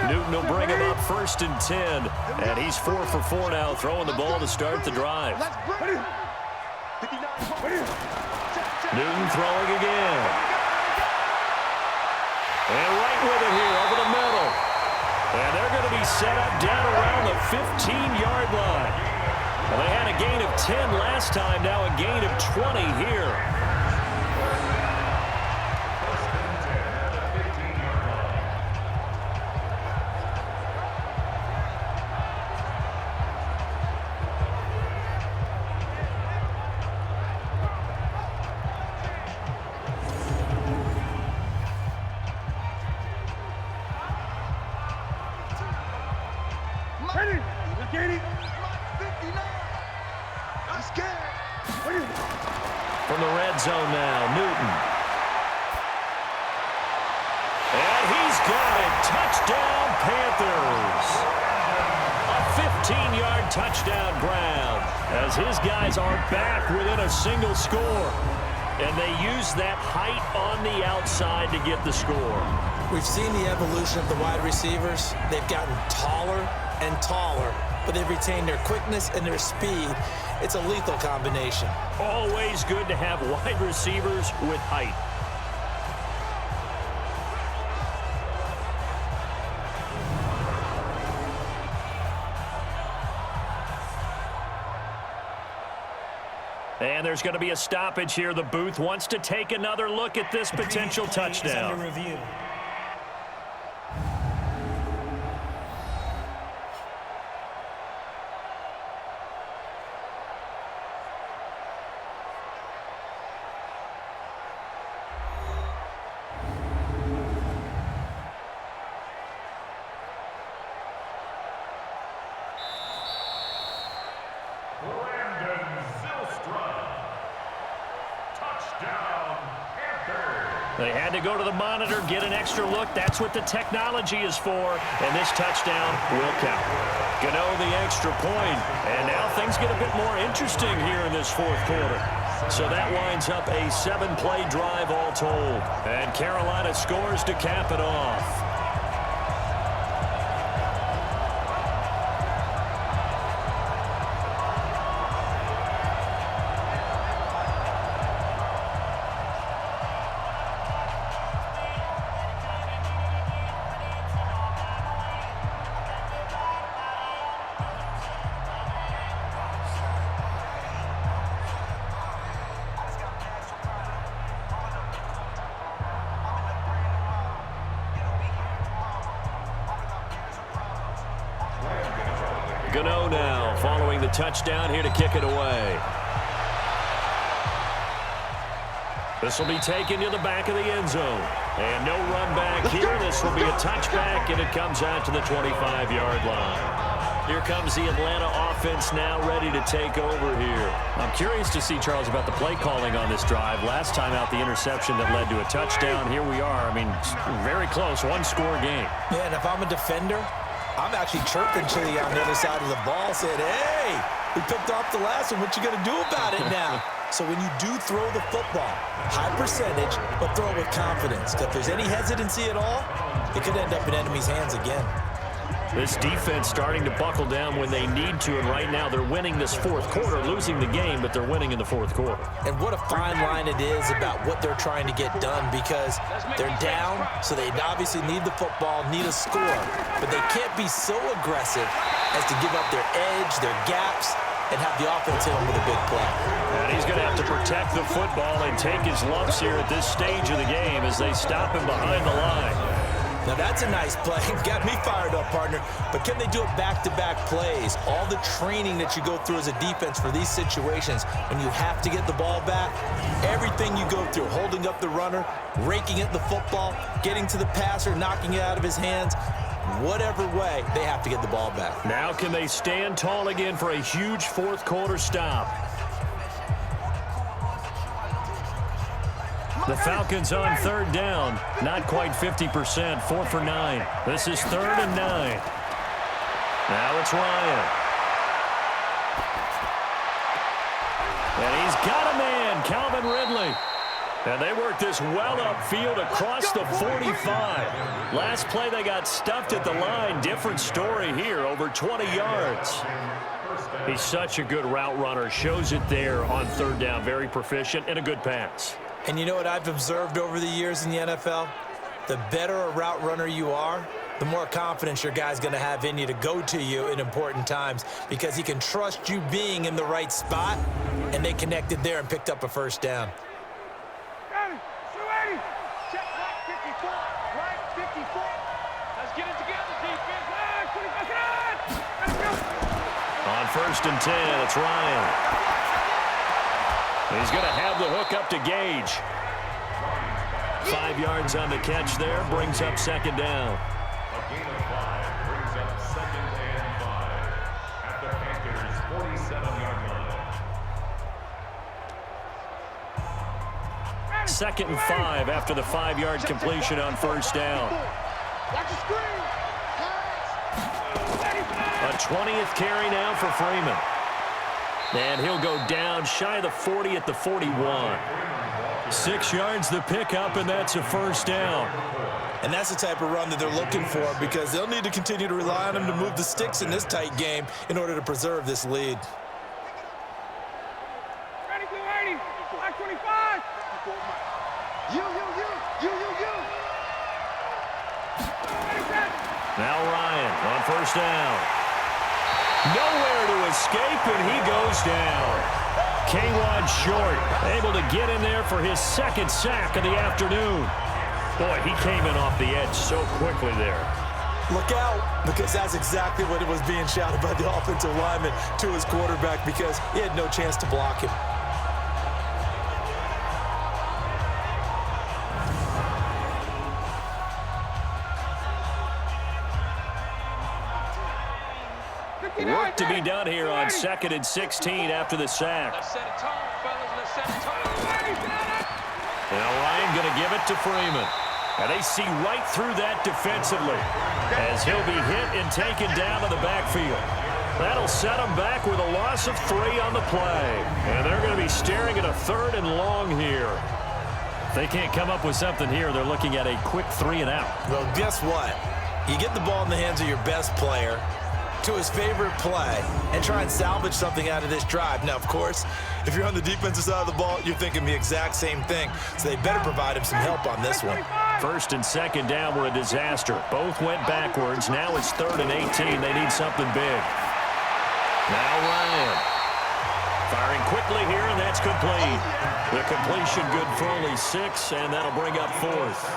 [SPEAKER 2] Newton will bring him up 1st and 10. And he's 4 for 4 now, throwing the ball to start the drive. Newton throwing again. And right with it here over the middle. And they're going to be set up down around the 15-yard line. Well, they had a gain of 10 last time, now a gain of 20 here. From the red zone now, Newton. And he's got it. Touchdown, Panthers. A 15-yard touchdown ground as his guys are back within a single score. And they use that height on the outside to get the score.
[SPEAKER 3] We've seen the evolution of the wide receivers. They've gotten taller and taller, but they've retained their quickness and their speed. It's a lethal combination.
[SPEAKER 2] Always good to have wide receivers with height. And there's going to be a stoppage here. The booth wants to take another look at this potential touchdown.
[SPEAKER 6] Under review.
[SPEAKER 2] They had to go to the monitor, get an extra look. That's what the technology is for. And this touchdown will count. Gano the extra point. And now things get a bit more interesting here in this 4th quarter. So that winds up a 7-play drive all told. And Carolina scores to cap it off. Gano now following the touchdown here to kick it away. This will be taken to the back of the end zone. And no run back here. This will be a touchback, and it comes out to the 25-yard line. Here comes the Atlanta offense now ready to take over here. I'm curious to see, Charles, about the play calling on this drive. Last time out, the interception that led to a touchdown. Here we are. I mean, very close, 1-score game.
[SPEAKER 3] Yeah, and if I'm a defender, I'm actually chirping Chili on the other side of the ball, saying, hey, we picked off the last one. What you going to do about it now? So when you do throw the football, high percentage, but throw it with confidence. Because if there's any hesitancy at all, it could end up in enemy's hands again.
[SPEAKER 2] This defense starting to buckle down when they need to, and right now they're winning this 4th quarter, losing the game, but they're winning in the 4th quarter.
[SPEAKER 3] And what a fine line it is about what they're trying to get done, because they're down, so they obviously need the football, need a score, but they can't be so aggressive as to give up their edge, their gaps, and have the offense hit them with a big play.
[SPEAKER 2] And he's going to have to protect the football and take his lumps here at this stage of the game as they stop him behind the line.
[SPEAKER 3] Now that's a nice play. Got me fired up, partner. But can they do it back-to-back plays? All the training that you go through as a defense for these situations, when you have to get the ball back, everything you go through, holding up the runner, raking at the football, getting to the passer, knocking it out of his hands, Whatever way, they have to get the ball back.
[SPEAKER 2] Now can they stand tall again for a huge fourth quarter stop? The Falcons on third down. Not quite 50%. 4 for 9. This is 3rd and 9. Now it's Ryan. And he's got a man, Calvin Ridley. And they work this well upfield across the 45. Last play they got stuffed at the line. Different story here, over 20 yards. He's such a good route runner. Shows it there on third down. Very proficient and a good pass.
[SPEAKER 3] And you know what I've observed over the years in the NFL? The better a route runner you are, the more confidence your guy's going to have in you to go to you in important times because he can trust you being in the right spot, and they connected there and picked up a first down.
[SPEAKER 4] Check right 54. Right 54. Let's get it together, defense. Let's go.
[SPEAKER 2] On 1st and 10, it's Ryan. He's going to have the hook up to Gage. 5 yards on the catch there, brings up 2nd down.
[SPEAKER 5] A gain of 5 brings up 2nd and 5 at the Panthers' 47-yard line.
[SPEAKER 2] 2nd and 5 after the 5-yard completion on 1st down.
[SPEAKER 4] Watch the screen.
[SPEAKER 2] A 20th carry now for Freeman. And he'll go down shy of the 40 at the 41. 6 yards the pickup, and that's a first down.
[SPEAKER 3] And that's the type of run that they're looking for because they'll need to continue to rely on him to move the sticks in this tight game in order to preserve this lead.
[SPEAKER 4] Ready, blue 80. Black 25. You.
[SPEAKER 2] Now Ryan on 1st down. Nowhere to escape, and he goes down. K-Rod short, able to get in there for his 2nd sack of the afternoon. Boy, he came in off the edge so quickly there.
[SPEAKER 3] Look out, because that's exactly what it was being shouted by the offensive lineman to his quarterback because he had no chance to block him.
[SPEAKER 2] Work to be done here on 2nd and 16 after the sack.
[SPEAKER 4] Let's set a tone, fellas. Let's set a tone.
[SPEAKER 2] Now Ryan going to give it to Freeman. And they see right through that defensively as he'll be hit and taken down to the backfield. That'll set them back with a loss of 3 on the play. And they're going to be staring at a 3rd and long here. If they can't come up with something here, they're looking at a quick 3 and out.
[SPEAKER 3] Well, guess what? You get the ball in the hands of your best player to his favorite play and try and salvage something out of this drive. Now, of course, if you're on the defensive side of the ball, you're thinking the exact same thing. So they better provide him some help on this one.
[SPEAKER 2] 1st and 2nd down were a disaster. Both went backwards. Now it's 3rd and 18. They need something big. Now Ryan. Firing quickly here, and that's complete. The completion good for only 6, and that'll bring up 4th.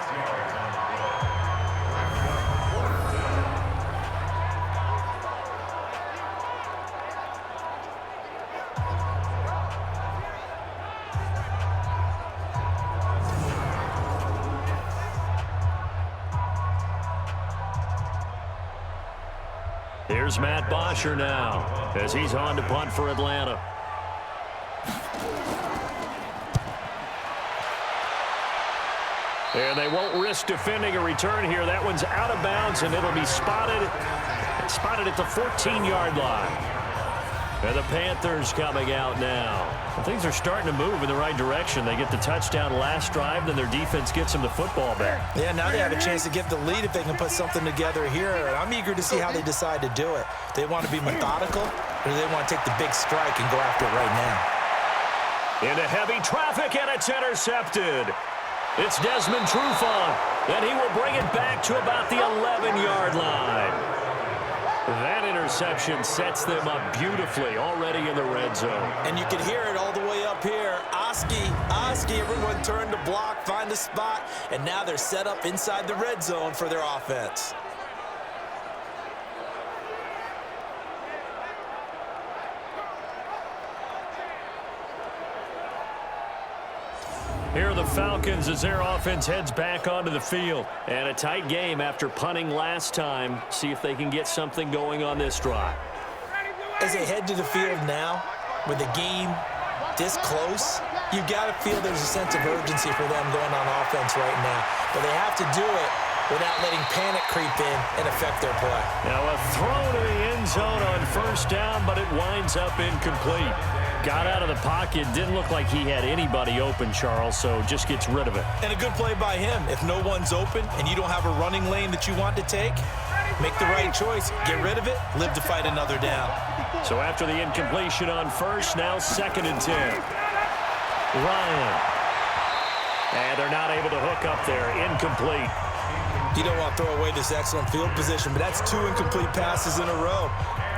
[SPEAKER 2] Here's Matt Bosher now as he's on to punt for Atlanta. And they won't risk defending a return here. That one's out of bounds, and it'll be spotted at the 14-yard line. And the Panthers coming out now. Things are starting to move in the right direction. They get the touchdown last drive, then their defense gets them the football back.
[SPEAKER 3] Yeah, now they have a chance to get the lead if they can put something together here. And I'm eager to see how they decide to do it. They want to be methodical, or do they want to take the big strike and go after it right now?
[SPEAKER 2] Into heavy traffic, and it's intercepted. It's Desmond Trufant, and he will bring it back to about the 11-yard line. That interception sets them up beautifully already in the red zone.
[SPEAKER 3] And you can hear it all the way up here. Oski, everyone turned to block, find a spot, and now they're set up inside the red zone for their offense.
[SPEAKER 2] Here are the Falcons as their offense heads back onto the field. And a tight game after punting last time. See if they can get something going on this drive.
[SPEAKER 3] As they head to the field now, with the game this close, you've got to feel there's a sense of urgency for them going on offense right now. But they have to do it without letting panic creep in and affect their play.
[SPEAKER 2] Now a throw to the end zone on first down, but it winds up incomplete. Got out of the pocket, didn't look like he had anybody open, Charles, so just gets rid of it.
[SPEAKER 3] And a good play by him. If no one's open and you don't have a running lane that you want to take, make the right choice. Get rid of it, live to fight another down.
[SPEAKER 2] So after the incompletion on first, now 2nd and 10. Ryan. And they're not able to hook up there. Incomplete.
[SPEAKER 3] You don't want to throw away this excellent field position, but that's 2 incomplete passes in a row.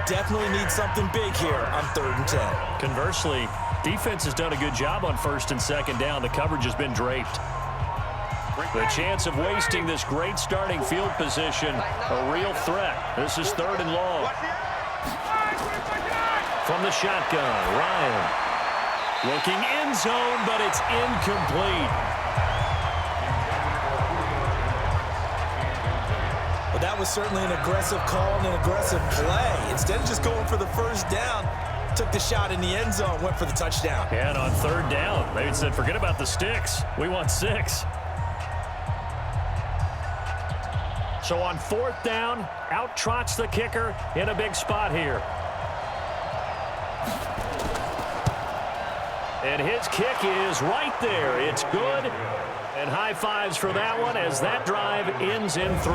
[SPEAKER 3] Definitely need something big here on 3rd and 10.
[SPEAKER 2] Conversely, defense has done a good job on 1st and 2nd down. The coverage has been draped. The chance of wasting this great starting field position, a real threat. This is 3rd and long. From the shotgun, Ryan. Looking end zone, but it's incomplete.
[SPEAKER 3] But that was certainly an aggressive call and an aggressive play. Instead of just going for the first down, took the shot in the end zone, went for the touchdown.
[SPEAKER 2] And on 3rd down, they said, forget about the sticks. We want 6. So on 4th down, out trots the kicker in a big spot here. And his kick is right there. It's good. And high fives for that one as that drive ends in 3.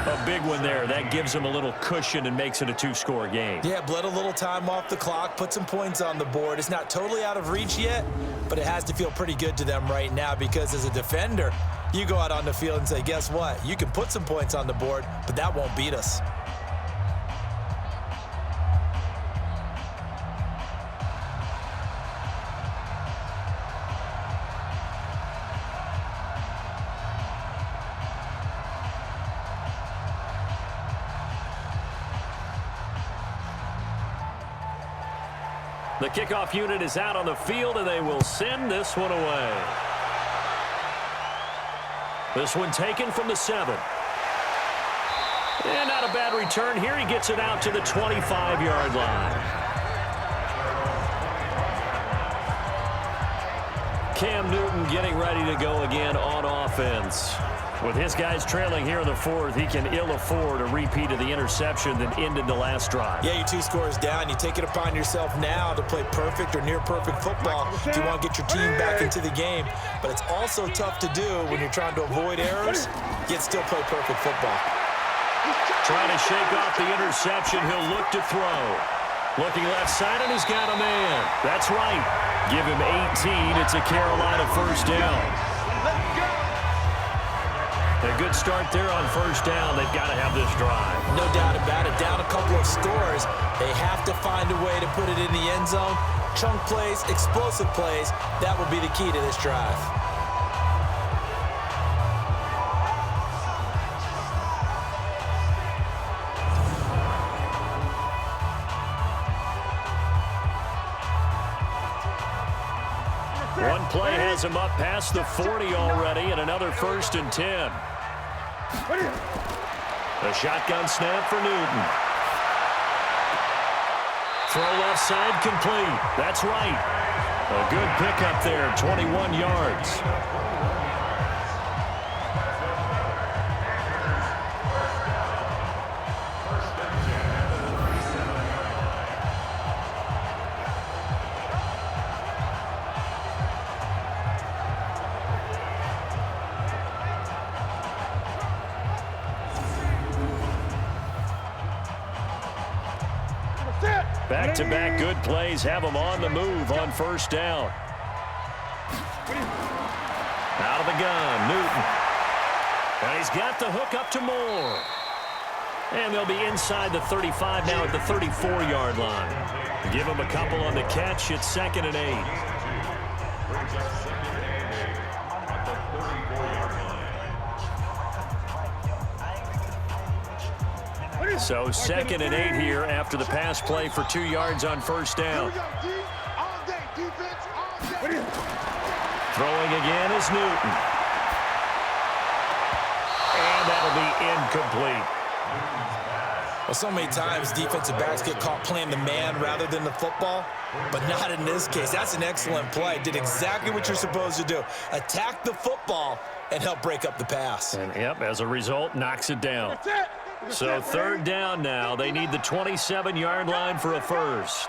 [SPEAKER 2] A big one there. That gives them a little cushion and makes it a 2-score game.
[SPEAKER 3] Yeah, bled a little time off the clock, put some points on the board. It's not totally out of reach yet, but it has to feel pretty good to them right now because as a defender, you go out on the field and say, guess what? You can put some points on the board, but that won't beat us.
[SPEAKER 2] The kickoff unit is out on the field, and they will send this one away. This one taken from the 7. And not a bad return here. He gets it out to the 25-yard line. Cam Newton getting ready to go again on offense. With his guys trailing here in the 4th, he can ill afford a repeat of the interception that ended the last drive.
[SPEAKER 3] Yeah, you're 2 scores down. You take it upon yourself now to play perfect or near perfect football if you want to get your team back into the game. But it's also tough to do when you're trying to avoid errors, yet still play perfect football.
[SPEAKER 2] Trying to shake off the interception. He'll look to throw. Looking left side, and he's got a man. That's right. Give him 18. It's a Carolina first down. A good start there on first down. They've got to have this drive.
[SPEAKER 3] No doubt about it. Down a couple of scores. They have to find a way to put it in the end zone. Chunk plays, explosive plays. That will be the key to this drive.
[SPEAKER 2] One play has him up past the 40 already, and another 1st and 10. A shotgun snap for Newton. Throw left side complete. That's right. A good pickup there, 21 yards. Back-to-back good plays have them on the move on first down. Out of the gun, Newton. And he's got the hook up to Moore. And they'll be inside the 35 now at the 34-yard line. Give him a couple on the catch. It's 2nd and 8. So 2nd and 8 here after the pass play for 2 yards on first down. Throwing again is Newton. And that'll be incomplete.
[SPEAKER 3] Well, so many times defensive backs get caught playing the man rather than the football, but not in this case. That's an excellent play. Did exactly what you're supposed to do. Attack the football and help break up the pass.
[SPEAKER 2] And, yep, as a result, knocks it down. So third down now. They need the 27-yard line for a first.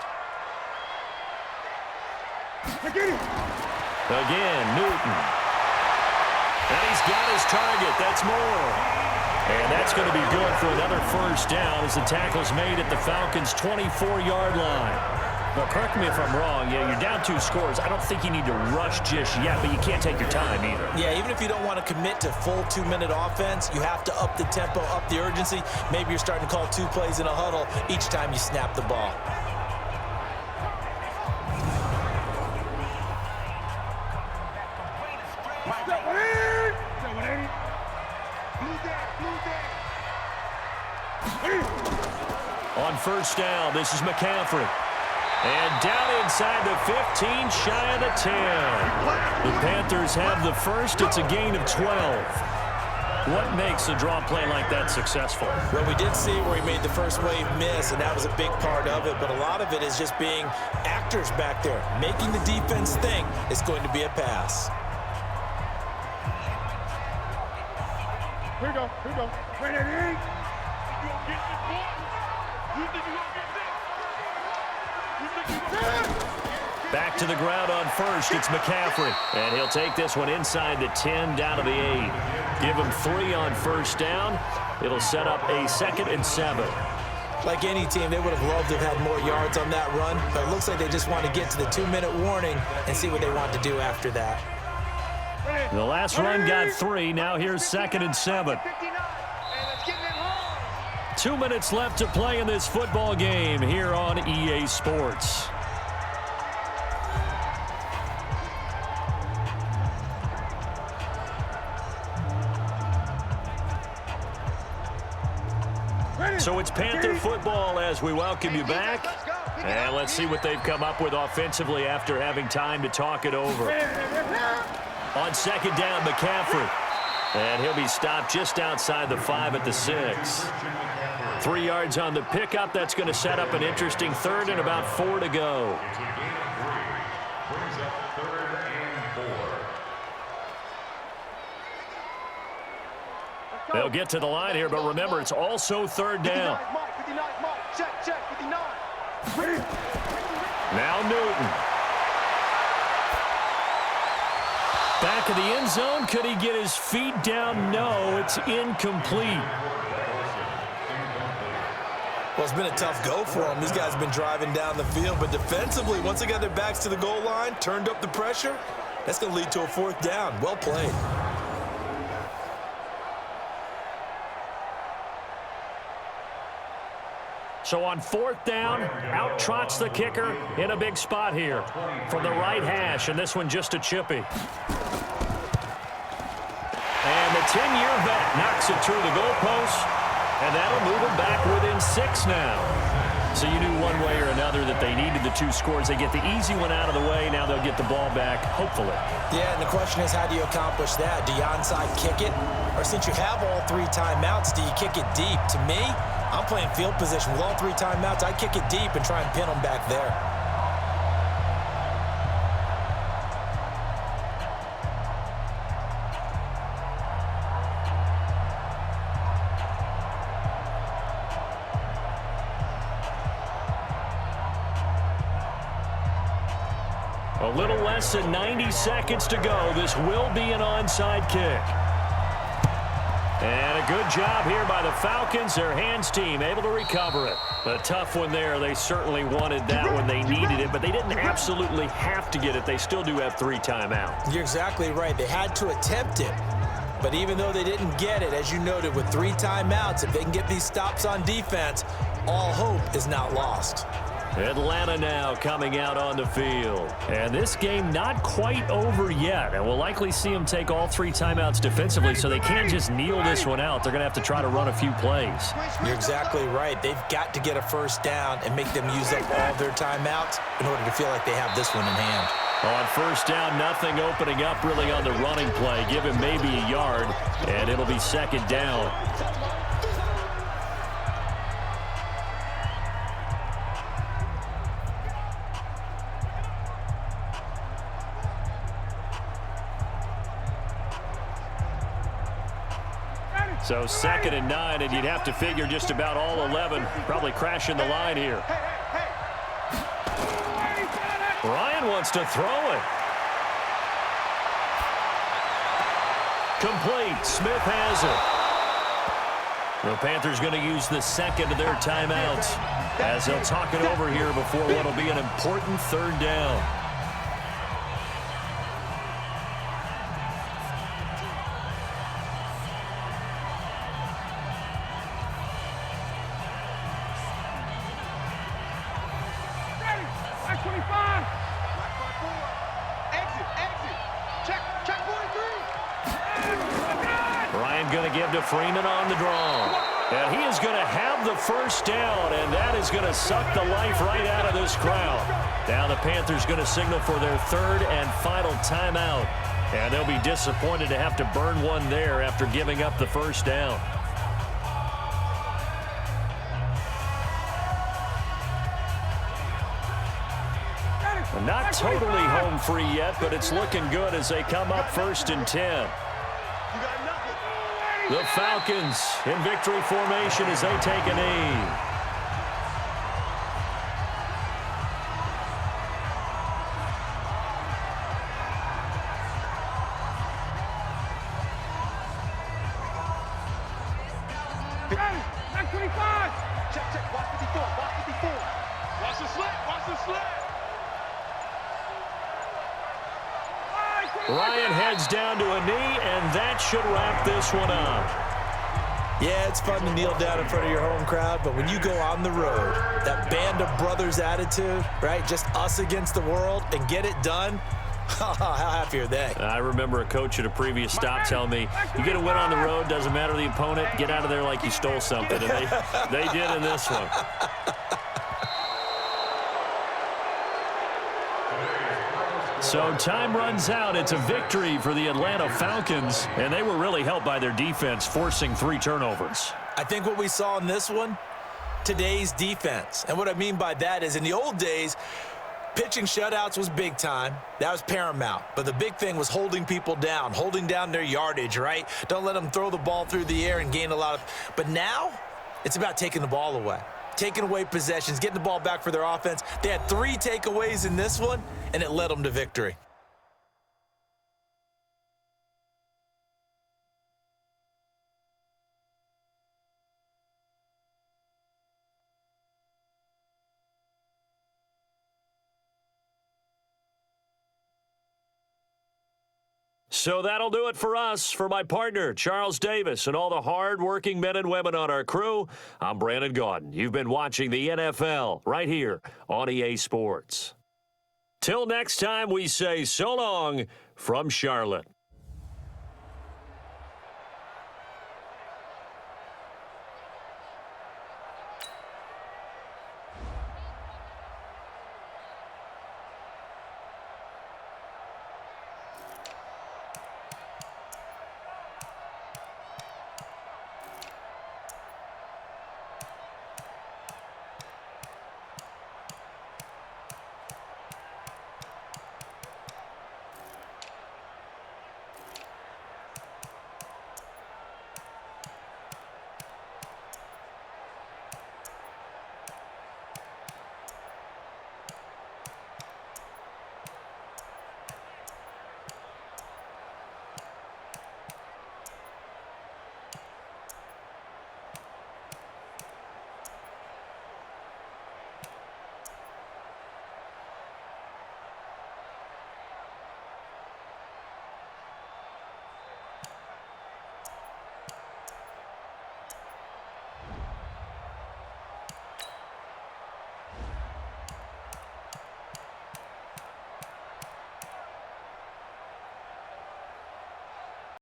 [SPEAKER 2] Again, Newton. And he's got his target. That's more. And that's going to be good for another first down as the tackle's made at the Falcons' 24-yard line. Now, correct me if I'm wrong. Yeah, you're down 2 scores. I don't think you need to rush just yet, but you can't take your time either.
[SPEAKER 3] Yeah, even if you don't want to commit to full 2-minute offense, you have to up the tempo, up the urgency. Maybe you're starting to call 2 plays in a huddle each time you snap the ball.
[SPEAKER 2] On first down, this is McCaffrey. And down inside the 15, shy of the 10. The Panthers have the first. It's a gain of 12. What makes a draw play like that successful?
[SPEAKER 3] Well, we did see where he made the first wave miss, and that was a big part of it. But a lot of it is just being actors back there, making the defense think it's going to be a pass.
[SPEAKER 4] Here we go. Here we go. Right at 8. You gonna get this one? You think you gonna get this? You think you gonna get this?
[SPEAKER 2] Back to the ground on first. It's McCaffrey. And he'll take this one inside the 10, down to the 8. Give him 3 on first down. It'll set up a 2nd and 7.
[SPEAKER 3] Like any team, they would have loved to have had more yards on that run, but it looks like they just want to get to the 2-minute warning and see what they want to do after that.
[SPEAKER 2] The last run got 3. Now here's 2nd and 7. 2 minutes left to play in this football game here on EA Sports. So it's Panther football as we welcome you back. And let's see what they've come up with offensively after having time to talk it over. On second down, McCaffrey. And he'll be stopped just outside the 5 at the 6. 3 yards on the pickup. That's going to set up an interesting 3rd and about 4 to go. They'll get to the line here, but remember, it's also 3rd down. Now Newton. Back of the end zone. Could he get his feet down? No, it's incomplete.
[SPEAKER 3] Well, it's been a tough go for them. These guys have been driving down the field, but defensively, once they got their backs to the goal line, turned up the pressure, that's going to lead to a 4th down. Well played.
[SPEAKER 2] So on 4th down, out trots the kicker in a big spot here from the right hash, and this one just a chippy. And the 10-year vet knocks it through the goalpost, and that'll move them back within 6 now. So you knew one way or another that they needed the 2 scores. They get the easy one out of the way. Now they'll get the ball back, hopefully.
[SPEAKER 3] Yeah, and the question is, how do you accomplish that? Do you onside kick it? Or since you have all 3 timeouts, do you kick it deep? To me, I'm playing field position with all 3 timeouts. I kick it deep and try and pin them back there.
[SPEAKER 2] A little less than 90 seconds to go. This will be an onside kick. And a good job here by the Falcons. Their hands team able to recover it. A tough one there. They certainly wanted that when they needed it, but they didn't absolutely have to get it. They still do have 3 timeouts.
[SPEAKER 3] You're exactly right. They had to attempt it. But even though they didn't get it, as you noted, with 3 timeouts, if they can get these stops on defense, all hope is not lost.
[SPEAKER 2] Atlanta now coming out on the field. And this game not quite over yet. And we'll likely see them take all 3 timeouts defensively, so they can't just kneel this one out. They're going to have to try to run a few plays.
[SPEAKER 3] You're exactly right. They've got to get a first down and make them use up all their timeouts in order to feel like they have this one in hand.
[SPEAKER 2] On first down, nothing opening up really on the running play. Give him maybe a yard, and it'll be second down. So 2nd and 9, and you'd have to figure just about all 11 probably crashing the line here. Ryan wants to throw it. Complete. Smith has it. The Panthers going to use the second of their timeouts as they'll talk it over here before what will be an important 3rd down. Freeman on the draw. And he is going to have the first down, and that is going to suck the life right out of this crowd. Now the Panthers going to signal for their 3rd and final timeout. And they'll be disappointed to have to burn one there after giving up the first down. Not totally home free yet, but it's looking good as they come up 1st and 10. The Falcons in victory formation as they take a knee.
[SPEAKER 4] Back 25. Check. Watch 54. Watch the slant.
[SPEAKER 2] Ryan heads down to a knee, and that should wrap this one up.
[SPEAKER 3] Yeah, it's fun to kneel down in front of your home crowd, but when you go on the road, that band of brothers attitude, right, just us against the world, and get it done, how happy are they?
[SPEAKER 2] I remember a coach at a previous stop telling me, you get a win on the road, doesn't matter the opponent, get out of there like you stole something, and they did in this one. So time runs out. It's a victory for the Atlanta Falcons, and they were really helped by their defense, forcing 3 turnovers.
[SPEAKER 3] I think what we saw in this one, today's defense. And what I mean by that is in the old days, pitching shutouts was big time. That was paramount. But the big thing was holding people down, holding down their yardage, right? Don't let them throw the ball through the air and gain a lot of... But now, it's about taking the ball away. Taking away possessions, getting the ball back for their offense. They had 3 takeaways in this one, and it led them to victory.
[SPEAKER 2] So that'll do it for us. For my partner, Charles Davis, and all the hard-working men and women on our crew, I'm Brandon Gaudin. You've been watching the NFL right here on EA Sports. Till next time, we say so long from Charlotte.